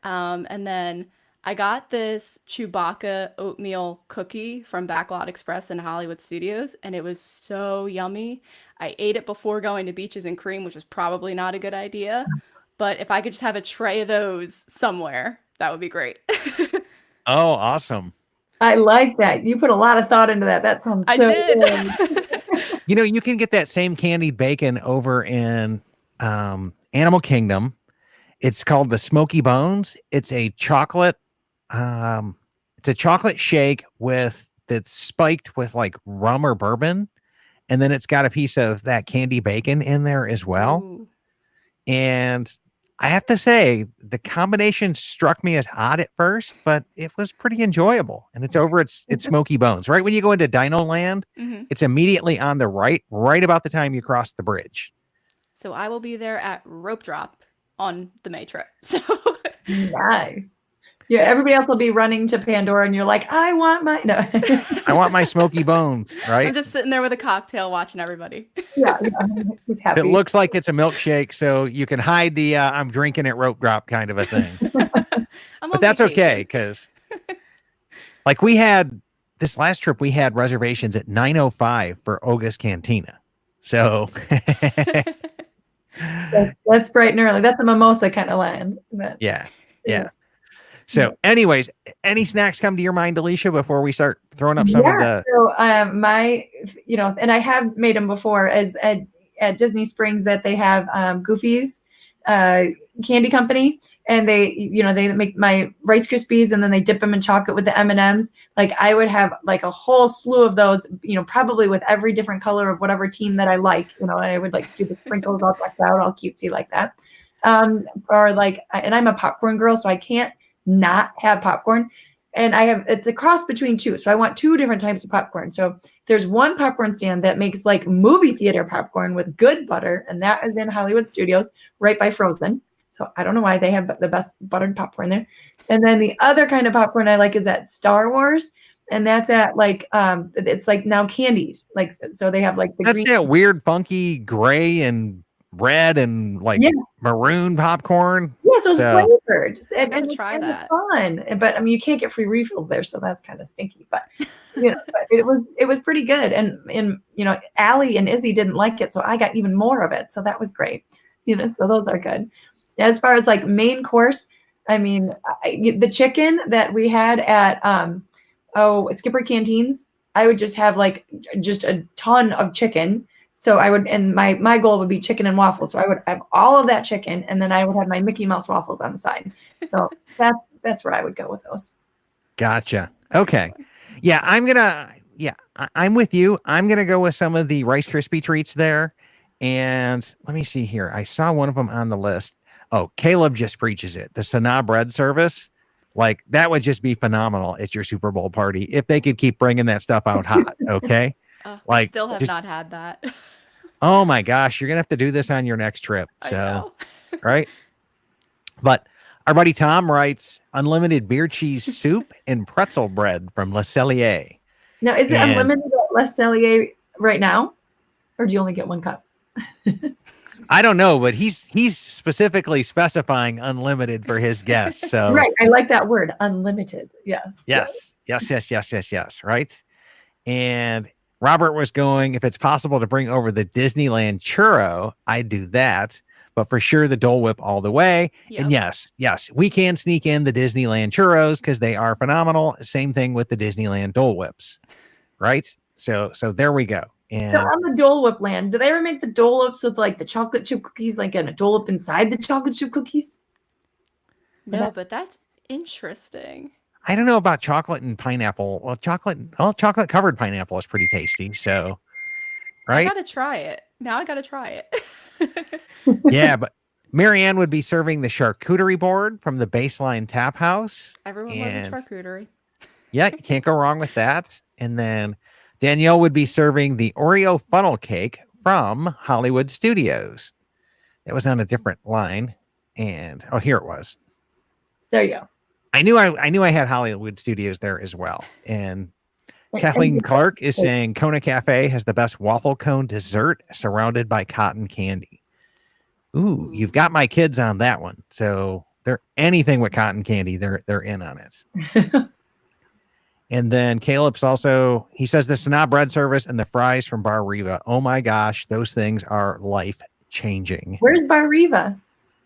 And then I got this Chewbacca oatmeal cookie from Backlot Express in Hollywood Studios, and it was so yummy. I ate it before going to Beaches and Cream, which was probably not a good idea. But if I could just have a tray of those somewhere, that would be great. Oh, awesome. I like that. You put a lot of thought into that. That sounds I so did. good. You can get that same candied bacon over in Animal Kingdom. It's called the Smoky Bones. It's a chocolate it's a chocolate shake that's spiked with like rum or bourbon, and then it's got a piece of that candy bacon in there as well. Ooh. And I have to say, the combination struck me as odd at first, but it was pretty enjoyable. And it's over its Smoky Bones. Right when you go into Dino Land, it's immediately on the right about the time you cross the bridge. So I will be there at Rope Drop on the May trip. So Nice. Yeah, everybody else will be running to Pandora, and you're like, I want my no. I want my Smoky Bones, right? I'm just sitting there with a cocktail watching everybody. yeah, just happy. It looks like it's a milkshake, so you can hide the I'm drinking at Rope Drop kind of a thing. I'm But on that's vacation. okay, because like we had this last trip, we had reservations at 9:05 for Oga's Cantina. So That's bright and early. That's a mimosa kind of land. yeah. So anyways, any snacks come to your mind, Alicia, before we start throwing up some of the So my, and I have made them before as at Disney Springs that they have Goofy's candy company, and they make my Rice Krispies and then they dip them in chocolate with the M&Ms. Like I would have like a whole slew of those, probably with every different color of whatever team that I like. I would like do the sprinkles all decked out, all cutesy like that. Or like, and I'm a popcorn girl, so I can't not have popcorn. And it's a cross between two. So I want two different types of popcorn. So there's one popcorn stand that makes like movie theater popcorn with good butter. And that is in Hollywood Studios right by Frozen. So I don't know why they have the best buttered popcorn there. And then the other kind of popcorn I like is at Star Wars. And that's at like, it's like now candied. Like, so they have like the that's green. that weird, funky gray and red and like maroon popcorn. Yeah, so it's flavored. I'm gonna And try it's that. fun. But I mean, you can't get free refills there, so that's kind of stinky. But but it was pretty good. And Allie and Izzy didn't like it, so I got even more of it. So that was great. So those are good. As far as like main course, I mean, the chicken that we had at Skipper Canteens, I would just have like just a ton of chicken. So I would, and my goal would be chicken and waffles. So I would have all of that chicken, and then I would have my Mickey Mouse waffles on the side. So that's where I would go with those. Gotcha. Okay. Yeah, I'm with you. I'm gonna go with some of the Rice Krispie treats there. And let me see here. I saw one of them on the list. Oh, Caleb just preaches it. The Sanaa bread service. Like that would just be phenomenal at your Super Bowl party if they could keep bringing that stuff out hot. Okay. I still have not had that. Oh my gosh, you're gonna have to do this on your next trip. So, right? But our buddy Tom writes unlimited beer cheese soup and pretzel bread from Le Cellier. Now, is it unlimited at Le Cellier right now, or do you only get one cup? I don't know, but he's specifically specifying unlimited for his guests. So right, I like that word, unlimited. Yes. Right. And Robert was going, if it's possible to bring over the Disneyland churro, I'd do that. But for sure, the Dole Whip all the way. Yep. And yes, we can sneak in the Disneyland churros because they are phenomenal. Same thing with the Disneyland Dole Whips, right? So there we go. And so on the Dole Whip land, do they ever make the Dole Whips with like the chocolate chip cookies, like in a Dole Whip inside the chocolate chip cookies? No, but that's interesting. I don't know about chocolate and pineapple. Well, chocolate covered pineapple is pretty tasty. So, right? I gotta try it. Now I gotta try it. Yeah, but Marianne would be serving the charcuterie board from the Baseline Tap House. Everyone loves charcuterie. Yeah, you can't go wrong with that. And then Danielle would be serving the Oreo funnel cake from Hollywood Studios. It was on a different line. And here it was. There you go. I knew I had Hollywood Studios there as well. And Kathleen Clark is saying Kona Cafe has the best waffle cone dessert surrounded by cotton candy. Ooh, you've got my kids on that one. So they're anything with cotton candy, they're in on it. And then Caleb's also, he says the Sanaa bread service and the fries from Bar Riva. Oh my gosh, those things are life changing. Where's Bar Riva?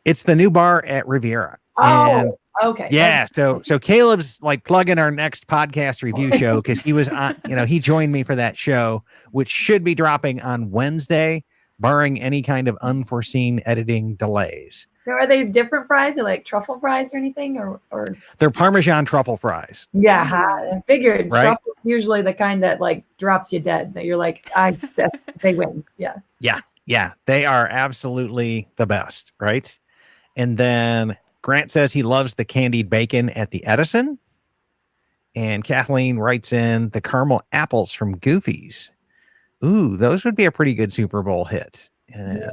It's the new bar at Riviera. Oh, and okay. Yeah. So Caleb's like plugging our next podcast review show because he was on, he joined me for that show, which should be dropping on Wednesday. barring any kind of unforeseen editing delays. So are they different fries or like truffle fries or anything or They're Parmesan truffle fries. yeah, I figured Right? truffle is usually the kind that like drops you dead that you're like they win. Yeah. Yeah, they are absolutely the best, right? And then Grant says he loves the candied bacon at the Edison. And Kathleen writes in the caramel apples from Goofy's. Ooh, those would be a pretty good Super Bowl hit. And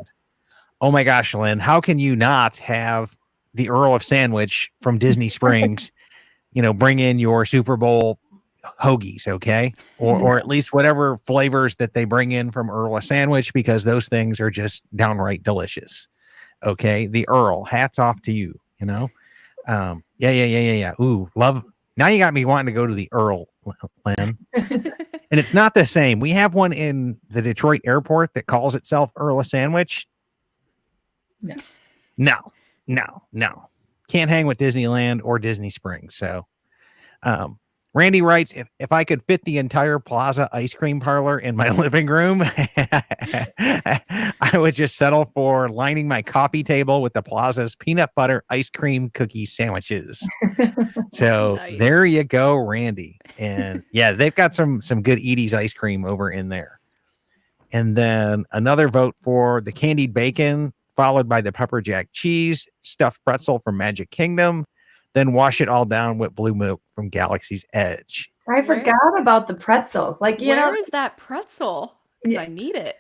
oh my gosh, Lynn, how can you not have the Earl of Sandwich from Disney Springs, bring in your Super Bowl hoagies, okay? Or at least whatever flavors that they bring in from Earl of Sandwich, because those things are just downright delicious. Okay, the Earl, hats off to you. Yeah. Ooh, love. Now you got me wanting to go to the Earl, Lynn. And it's not the same. We have one in the Detroit airport that calls itself Earl of Sandwich. No. Can't hang with Disneyland or Disney Springs. So, Randy writes, if I could fit the entire Plaza ice cream parlor in my living room, I would just settle for lining my coffee table with the Plaza's peanut butter ice cream cookie sandwiches. So Nice. There you go, Randy. And yeah, they've got some good Edie's ice cream over in there. And then another vote for the candied bacon, followed by the pepper jack cheese, stuffed pretzel from Magic Kingdom, then wash it all down with blue milk from Galaxy's Edge. I forgot about the pretzels. Like, Where is that pretzel? 'Cause Yeah. I need it.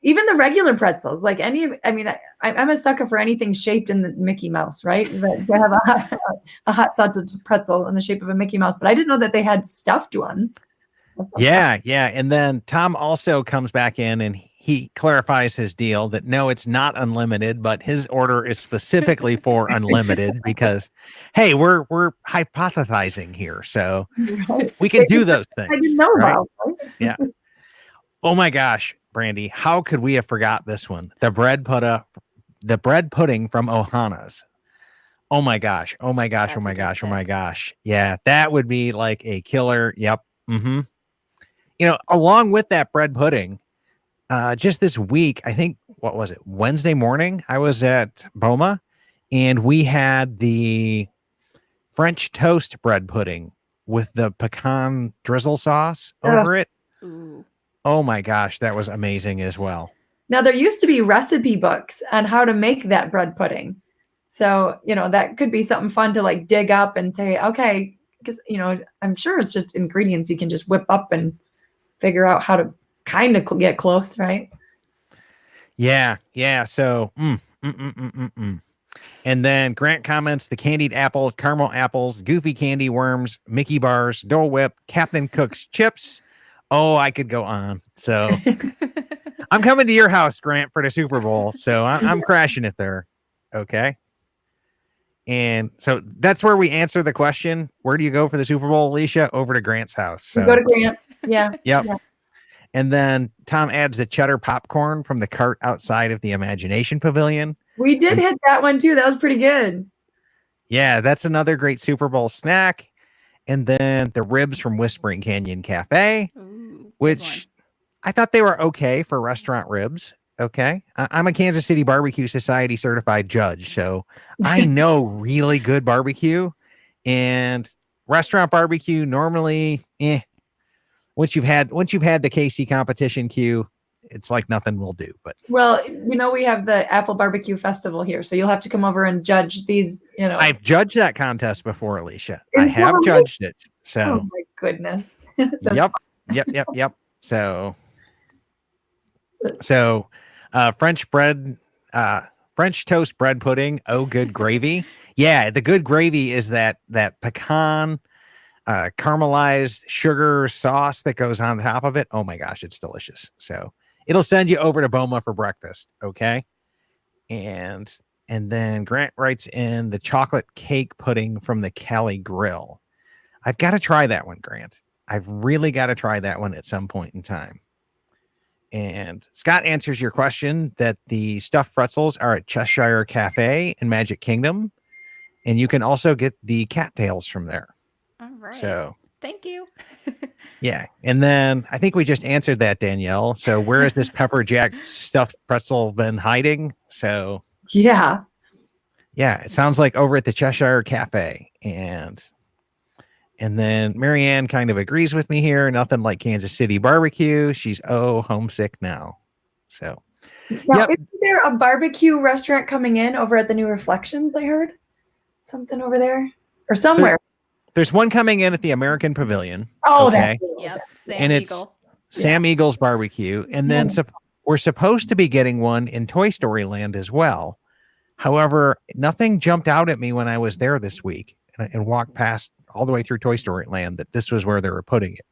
even the regular pretzels, like I'm a sucker for anything shaped in the Mickey Mouse, right? That they have a hot salted pretzel in the shape of a Mickey Mouse, but I didn't know that they had stuffed ones. Yeah. And then Tom also comes back in and he clarifies his deal that no, it's not unlimited, but his order is specifically for unlimited because, hey, we're hypothesizing here, so we can do those things. I didn't know right? about. Right? Yeah. Oh my gosh, Brandy, how could we have forgot this one? The bread pudding from Ohana's. Oh my gosh. That's a good pick. Yeah, that would be like a killer. Yep. Mm-hmm. Along with that bread pudding, just this week, I think, what was it? Wednesday morning, I was at Boma and we had the French toast bread pudding with the pecan drizzle sauce over it. Ooh. Oh my gosh, that was amazing as well. Now there used to be recipe books on how to make that bread pudding. So, that could be something fun to like dig up and say, okay, because, I'm sure it's just ingredients you can just whip up and figure out how to kind of get close, right? Yeah. So, And then Grant comments the candied apple, caramel apples, goofy candy worms, Mickey bars, Dole Whip, Captain Cook's chips. Oh, I could go on. So I'm coming to your house, Grant, for the Super Bowl. So I'm crashing it there. Okay. And so that's where we answer the question. Where do you go for the Super Bowl, Alicia? Over to Grant's house. So Go to Grant. Yeah. Yep. Yeah. And then Tom adds the cheddar popcorn from the cart outside of the Imagination Pavilion. We did hit that one too. That was pretty good. Yeah, that's another great Super Bowl snack. And then the ribs from Whispering Canyon Cafe, Ooh, good which I thought they were okay for restaurant ribs. Okay. I'm a Kansas City Barbecue Society certified judge, so I know really good barbecue, and restaurant barbecue normally, once you've had the KC competition queue, it's like nothing will do. But Well, we have the Apple Barbecue Festival here, so you'll have to come over and judge these, I've judged that contest before, Alicia. In I have some way? judged it. Oh So my goodness. yep. So French toast bread pudding. Oh, good gravy. Yeah, the good gravy is that pecan caramelized sugar sauce that goes on top of it. Oh my gosh, it's delicious. So it'll send you over to Boma for breakfast. Okay. And then Grant writes in the chocolate cake pudding from the Cali Grill. I've got to try that one, Grant. I've really got to try that one at some point in time. And Scott answers your question that the stuffed pretzels are at Cheshire Cafe in Magic Kingdom. And you can also get the cattails from there. All right. So Thank you. Yeah. And then I think we just answered that, Danielle. So where has this pepper jack stuffed pretzel been hiding? So Yeah. yeah, it sounds like over at the Cheshire Cafe. And then Marianne kind of agrees with me here. Nothing like Kansas City barbecue. She's homesick now. So Now, Yep. isn't there a barbecue restaurant coming in over at the New Reflections? I heard something over there or somewhere. there's one coming in at the American Pavilion. Oh, okay. Yep. Sam And it's Eagle. Sam Eagle's barbecue. And then Yeah. we're supposed to be getting one in Toy Story Land as well. However, nothing jumped out at me when I was there this week and walked past all the way through Toy Story Land that this was where they were putting it.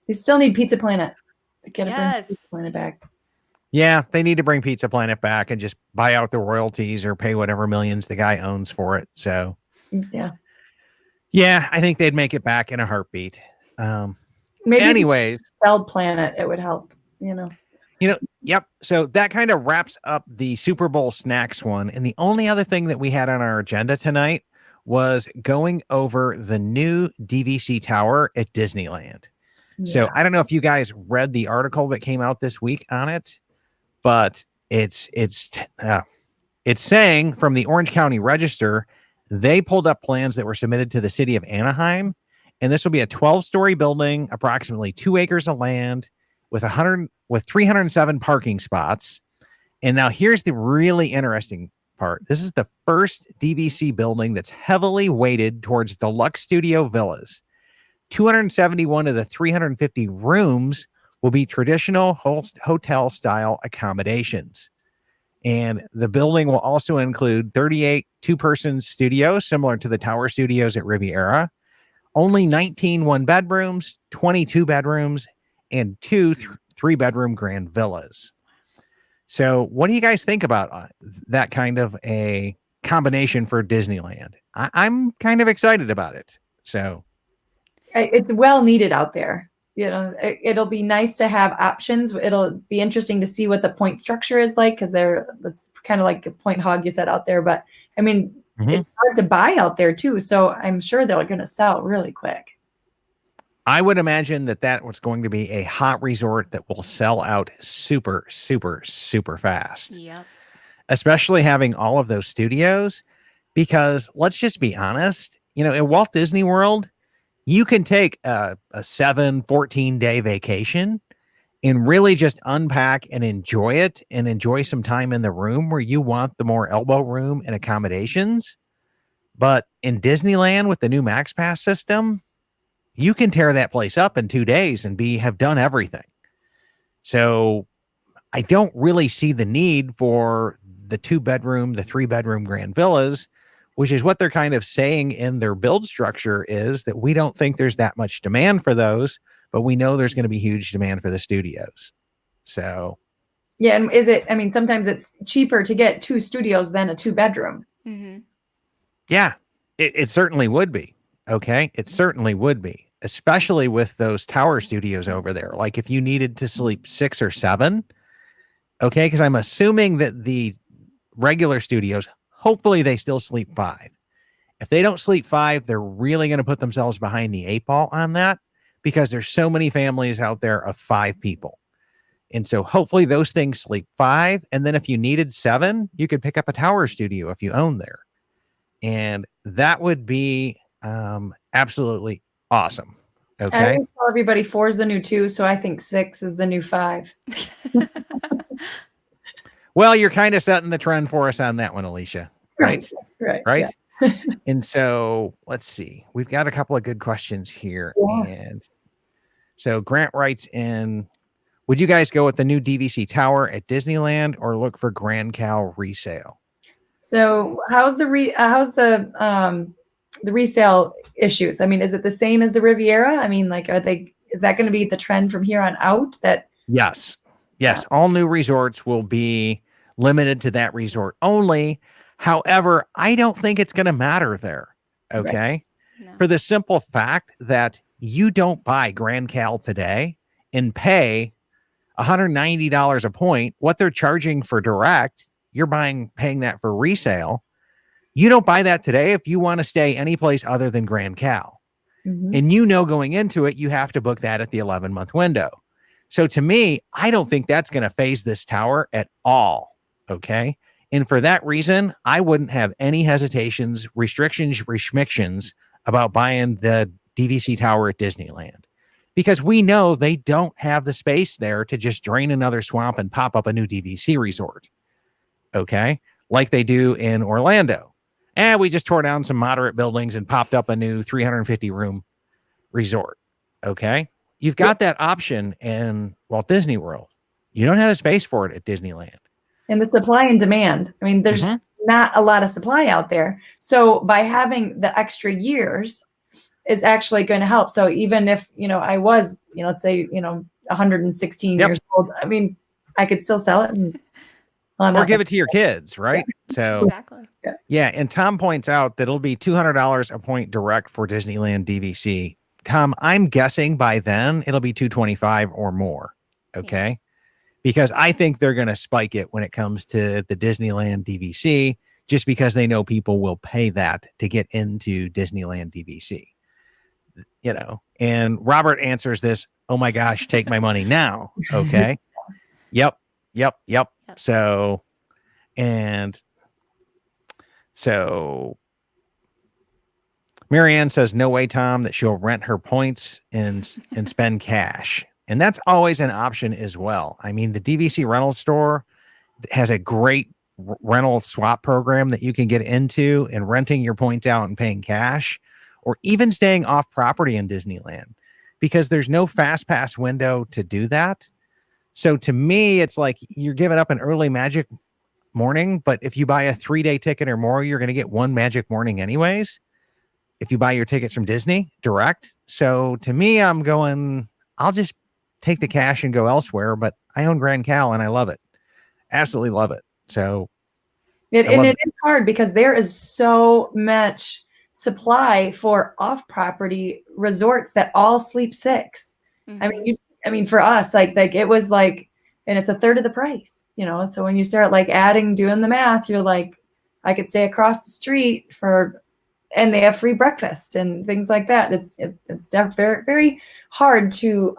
You still need Pizza Planet to get Yes. Pizza Planet back. Yeah, they need to bring Pizza Planet back and just buy out the royalties or pay whatever millions the guy owns for it. So, Yeah. yeah, I think they'd make it back in a heartbeat. Maybe Anyways, Bell Planet, it would help, yep. So that kind of wraps up the Super Bowl snacks one. And the only other thing that we had on our agenda tonight was going over the new DVC tower at Disneyland. So I don't know if you guys read the article that came out this week on it, but it's saying from the Orange County Register, they pulled up plans that were submitted to the city of Anaheim, and this will be a 12-story building, approximately 2 acres of land, with 307 parking spots. And now here's the really interesting part. This is the first DVC building that's heavily weighted towards deluxe studio villas. 271 of the 350 rooms will be traditional hotel style accommodations. And the building will also include 38 two-person studios, similar to the tower studios at Riviera, only 19 one-bedrooms, 22 bedrooms, and 2 3-bedroom grand villas. So what do you guys think about that kind of a combination for Disneyland? I'm kind of excited about it. So it's well needed out there. It'll be nice to have options. It'll be interesting to see what the point structure is like, because that's kind of like a point hog you said out there. But I mean, it's hard to buy out there too. So I'm sure they're going to sell really quick. I would imagine that was going to be a hot resort that will sell out super, super, super fast. Yep. Especially having all of those studios, because let's just be honest, at Walt Disney World, you can take a 14-day vacation and really just unpack and enjoy it and enjoy some time in the room where you want the more elbow room and accommodations. But in Disneyland with the new Max Pass system, you can tear that place up in 2 days and have done everything. So I don't really see the need for the 2-bedroom, the 3-bedroom grand villas, which is what they're kind of saying in their build structure, is that we don't think there's that much demand for those, but we know there's going to be huge demand for the studios. So yeah. And sometimes it's cheaper to get 2 studios than a 2-bedroom. Mm-hmm. Yeah, it certainly would be. Okay. It certainly would be, especially with those tower studios over there. Like if you needed to sleep 6 or 7. Okay. Cause I'm assuming that the regular studios, hopefully they still sleep 5. If they don't sleep 5, they're really going to put themselves behind the 8 ball on that, because there's so many families out there of 5 people. And so hopefully those things sleep 5. And then if you needed 7, you could pick up a tower studio if you own there. And that would be absolutely awesome. Okay. I always tell everybody 4 is the new 2. So I think 6 is the new 5. Well, you're kind of setting the trend for us on that one, Alicia. Right. Right. Yeah. And so let's see. We've got a couple of good questions here. Yeah. And so Grant writes in, would you guys go with the new DVC tower at Disneyland or look for Grand Cal resale? So how's the resale issues? I mean, is it the same as the Riviera? I mean, like, is that going to be the trend from here on out? Yes. All new resorts will be limited to that resort only. However, I don't think it's going to matter there. Okay. Right. No. For the simple fact that you don't buy Grand Cal today and pay $190 a point. What they're charging for direct, you're paying that for resale. You don't buy that today if you want to stay any place other than Grand Cal. Mhm. And you know, going into it, you have to book that at the 11-month window. So to me, I don't think that's going to phase this tower at all. Okay. And for that reason, I wouldn't have any hesitations, restrictions about buying the DVC tower at Disneyland, because we know they don't have the space there to just drain another swamp and pop up a new DVC resort. Okay. Like they do in Orlando. And we just tore down some moderate buildings and popped up a new 350 room resort. Okay. You've got that option in Walt Disney World. You don't have the space for it at Disneyland. And the supply and demand. I mean, there's not a lot of supply out there. So by having the extra years is actually going to help. So even if, I was, let's say, 116 years old, I mean, I could still sell it and or give it to your kids, right? So Exactly. yeah. And Tom points out that it'll be $200 a point direct for Disneyland DVC. Tom, I'm guessing by then it'll be $225 or more. Okay. Yeah. Because I think they're going to spike it when it comes to the Disneyland DVC, just because they know people will pay that to get into Disneyland DVC. And Robert answers this, oh my gosh, take my money now. Okay. Yep. So Marianne says, no way, Tom, that she'll rent her points and spend cash. And that's always an option as well. I mean, the DVC rental store has a great rental swap program that you can get into, and renting your points out and paying cash, or even staying off property in Disneyland, because there's no FastPass window to do that. So to me, it's like you're giving up an early Magic morning, but if you buy a 3-day ticket or more, you're going to get one Magic morning anyways, if you buy your tickets from Disney direct. So to me, I'm going, I'll just take the cash and go elsewhere, but I own Grand Cal and I love it. Absolutely love it. So it is hard because there is so much supply for off-property resorts that all sleep 6. Mm-hmm. I mean, for us, like it was like, and it's a third of the price, so when you start like doing the math, you're like, I could stay across the street and they have free breakfast and things like that. It's very, very hard to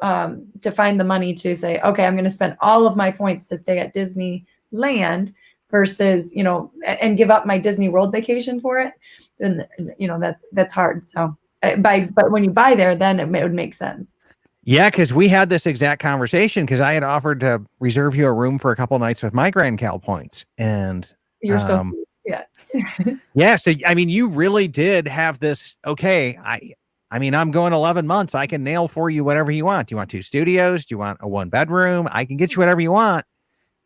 find the money to say, okay, I'm going to spend all of my points to stay at Disneyland versus, and give up my Disney World vacation for it. And, that's hard. So, but when you buy there, then it would make sense. Yeah, because we had this exact conversation, because I had offered to reserve you a room for a couple nights with my Grand Cal points. And you're so sweet. Yeah. Yeah. So, I mean, you really did have this. Okay. I mean, I'm going 11 months. I can nail for you whatever you want. Do you want 2 studios? Do you want a 1-bedroom? I can get you whatever you want.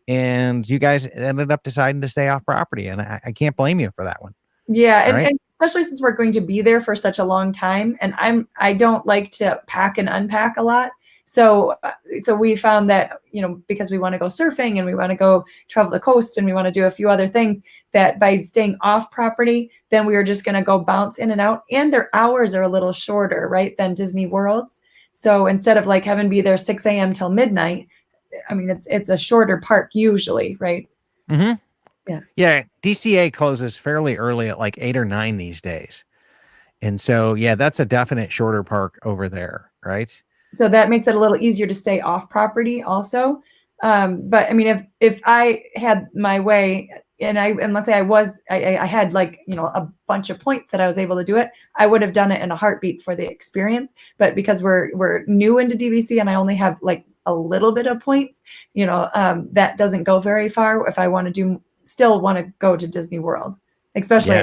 And you guys ended up deciding to stay off property. And I can't blame you for that one. Yeah. And especially since we're going to be there for such a long time. And I don't like to pack and unpack a lot. So we found that, because we want to go surfing and we want to go travel the coast and we want to do a few other things, that by staying off property, then we are just going to go bounce in and out, and their hours are a little shorter, right, than Disney World's. So instead of like having to be there 6 a.m. till midnight, I mean, it's a shorter park usually, right? Mm-hmm. Yeah. Yeah. DCA closes fairly early at like 8 or 9 these days. And so, yeah, that's a definite shorter park over there, right? So that makes it a little easier to stay off property also. But I mean, if I had my way and let's say I had like, a bunch of points that I was able to do it, I would have done it in a heartbeat for the experience. But because we're new into DVC and I only have like a little bit of points, that doesn't go very far if I still want to go to Disney World, especially.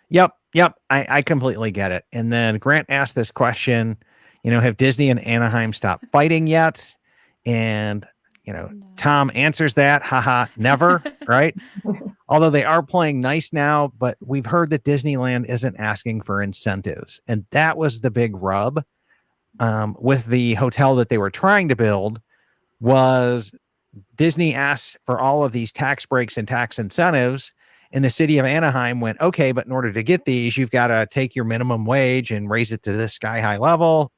Yeah. Yep. I completely get it. And then Grant asked this question, have Disney and Anaheim stopped fighting yet? And, No. Tom answers that, haha, never, right? Although they are playing nice now, but we've heard that Disneyland isn't asking for incentives. And that was the big rub with the hotel that they were trying to build, was Disney asked for all of these tax breaks and tax incentives. And the city of Anaheim went, okay, but in order to get these, you've got to take your minimum wage and raise it to this sky high level.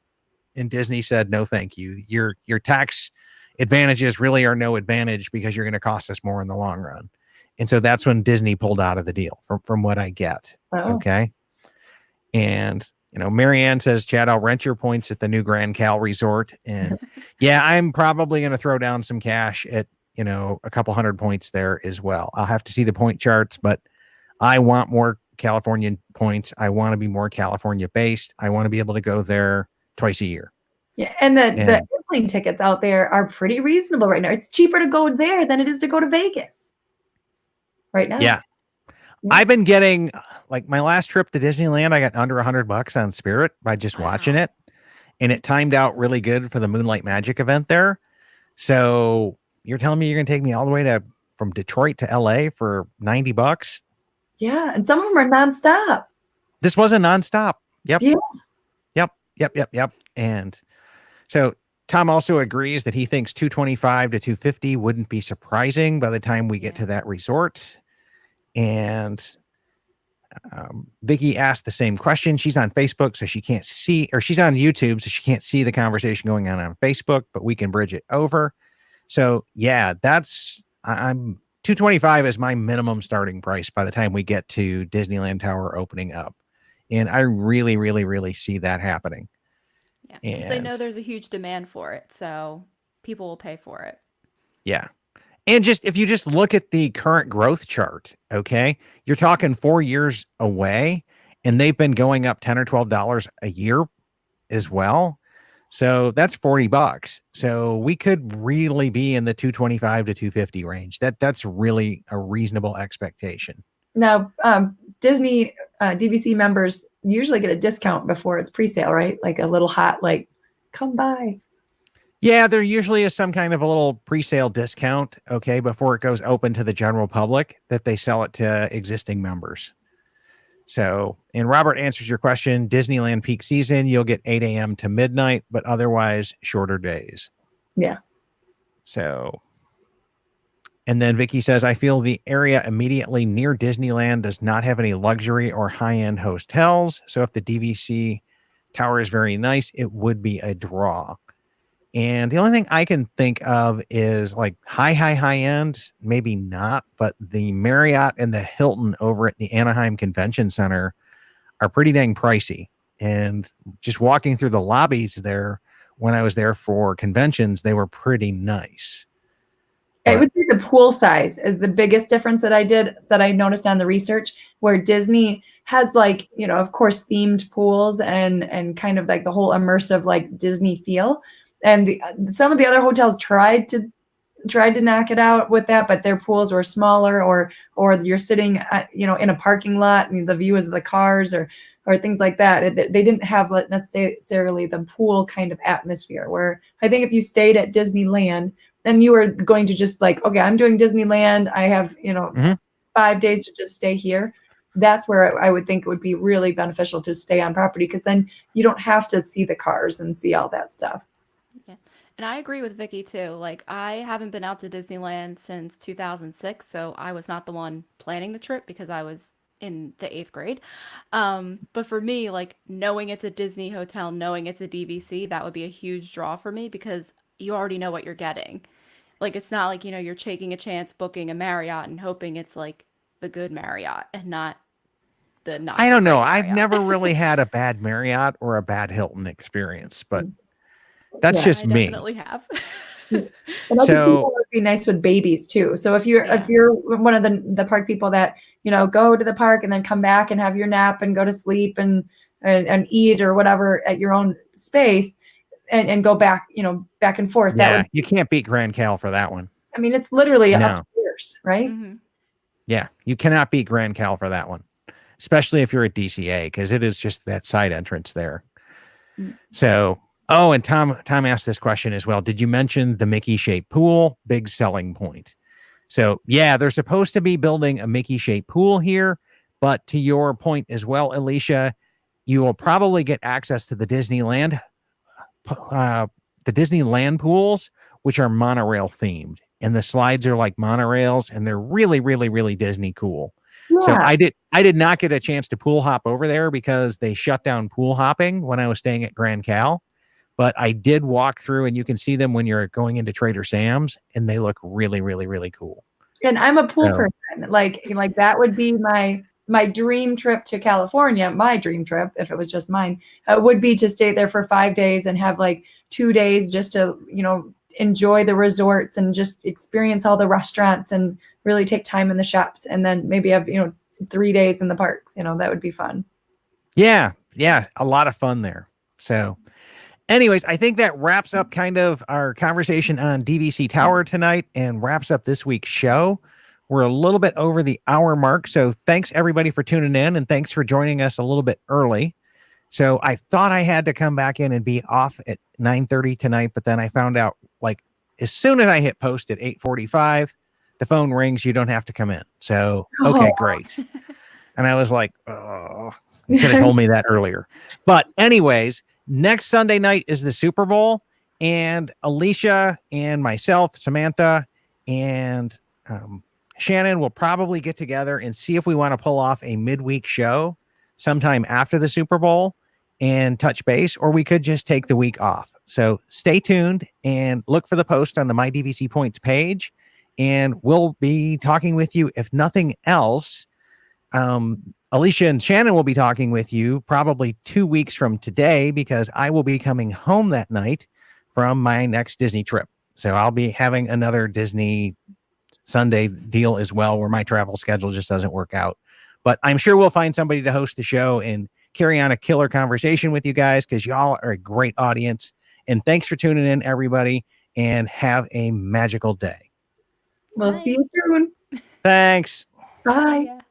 And Disney said, no, thank you. Your tax advantages really are no advantage, because you're going to cost us more in the long run. And so that's when Disney pulled out of the deal, from what I get. Oh. Okay. And Marianne says, Chad, I'll rent your points at the new Grand Cal Resort. And yeah, I'm probably going to throw down some cash at, a couple hundred points there as well. I'll have to see the point charts, but I want more Californian points. I want to be more California based. I want to be able to go there twice a year. Yeah. And the airplane tickets out there are pretty reasonable right now. It's cheaper to go there than it is to go to Vegas right now. Yeah. I've been getting, like, my last trip to Disneyland, I got under $100 on Spirit by just watching it. And it timed out really good for the Moonlight Magic event there. So you're telling me you're going to take me all the way from Detroit to LA for $90? Yeah. And some of them are nonstop. This wasn't nonstop. Yep. Yeah. Yep. And so Tom also agrees that he thinks 225 to 250 wouldn't be surprising by the time we get to that resort. And Vicky asked the same question. She's on Facebook, so she can't see, or she's on YouTube, so she can't see the conversation going on Facebook, but we can bridge it over. So yeah, I'm 225 is my minimum starting price by the time we get to Disneyland Tower opening up. And I really, really, really see that happening. Yeah, because And they know there's a huge demand for it, so people will pay for it. yeah. And if you just look at the current growth chart, okay, you're talking 4 years away, and they've been going up $10 or $12 a year as well. So that's $40. So we could really be in the 225 to 250 range. That's really a reasonable expectation. Now, Disney DVC members usually get a discount before it's pre-sale, right? Like a little hot, like, come by. Yeah, there usually is some kind of a little pre-sale discount, okay, before it goes open to the general public, that they sell it to existing members. So, and Robert answers your question, Disneyland peak season, you'll get 8 a.m. to midnight, but otherwise shorter days. Yeah. So, and then Vicky says, I feel the area immediately near Disneyland does not have any luxury or high-end hotels. So if the DVC tower is very nice, it would be a draw. And the only thing I can think of is like high end, maybe not, but the Marriott and the Hilton over at the Anaheim Convention Center are pretty dang pricey. And just walking through the lobbies there when I was there for conventions, they were pretty nice. I would say the pool size is the biggest difference that I noticed on the research, where Disney has, like, of course, themed pools and kind of like the whole immersive, like, Disney feel. And some of the other hotels tried to knock it out with that, but their pools were smaller, or you're sitting in a parking lot and the view is the cars or things like that. They didn't have necessarily the pool kind of atmosphere, where I think if you stayed at Disneyland, then you were going to just like, okay, I'm doing Disneyland. I have, 5 days to just stay here. That's where I would think it would be really beneficial to stay on property, because then you don't have to see the cars and see all that stuff. Yeah. And I agree with Vicky too. Like, I haven't been out to Disneyland since 2006, so I was not the one planning the trip because I was in the 8th grade. But for me, like, knowing it's a Disney hotel, knowing it's a DVC, that would be a huge draw for me, because you already know what you're getting. Like, it's not like, you're taking a chance booking a Marriott and hoping it's like the good Marriott and not the not. I don't know. great I've Marriott. never really had a bad Marriott or a bad Hilton experience, but that's Yeah, just I me. definitely have. And I think So- people would be nice with babies too. So if you're one of the park people that go to the park and then come back and have your nap and go to sleep and eat or whatever at your own space, and go back back and forth. Yeah, you can't beat Grand Cal for that one. I mean, it's literally No. upstairs, right? Mhm. Yeah, you cannot beat Grand Cal for that one, especially if you're at DCA, because it is just that side entrance there. So, and Tom asked this question as well. Did you mention the Mickey-shaped pool? Big selling point. So, yeah, they're supposed to be building a Mickey-shaped pool here, but to your point as well, Alicia, you will probably get access to the Disneyland pools, which are monorail themed, and the slides are like monorails, and they're really, really, really Disney cool. Yeah. So I did not get a chance to pool hop over there because they shut down pool hopping when I was staying at Grand Cal, but I did walk through, and you can see them when you're going into Trader Sam's, and they look really, really, really cool. And I'm a pool So- person. Like that would be my my dream trip to California, my dream trip, if it was just mine, would be to stay there for 5 days and have like 2 days just to, enjoy the resorts and just experience all the restaurants and really take time in the shops. And then maybe have, 3 days in the parks, that would be fun. Yeah. Yeah. A lot of fun there. So anyways, I think that wraps up kind of our conversation on DVC Tower tonight and wraps up this week's show. We're a little bit over the hour mark. So thanks everybody for tuning in and thanks for joining us a little bit early. So I thought I had to come back in and be off at 9:30 tonight, but then I found out like as soon as I hit post at 8:45, the phone rings. You don't have to come in. So, okay, great. And I was like, oh, you could have told me that earlier. But anyways, next Sunday night is the Super Bowl and Alicia and myself, Samantha and Shannon will probably get together and see if we want to pull off a midweek show sometime after the Super Bowl and touch base, or we could just take the week off. So stay tuned and look for the post on the My DVC Points page. And we'll be talking with you, if nothing else. Alicia and Shannon will be talking with you probably 2 weeks from today because I will be coming home that night from my next Disney trip. So I'll be having another Disney Sunday deal as well, where my travel schedule just doesn't work out. But I'm sure we'll find somebody to host the show and carry on a killer conversation with you guys because y'all are a great audience. And thanks for tuning in, everybody, and have a magical day. We'll see you soon. Thanks. Bye. Yeah.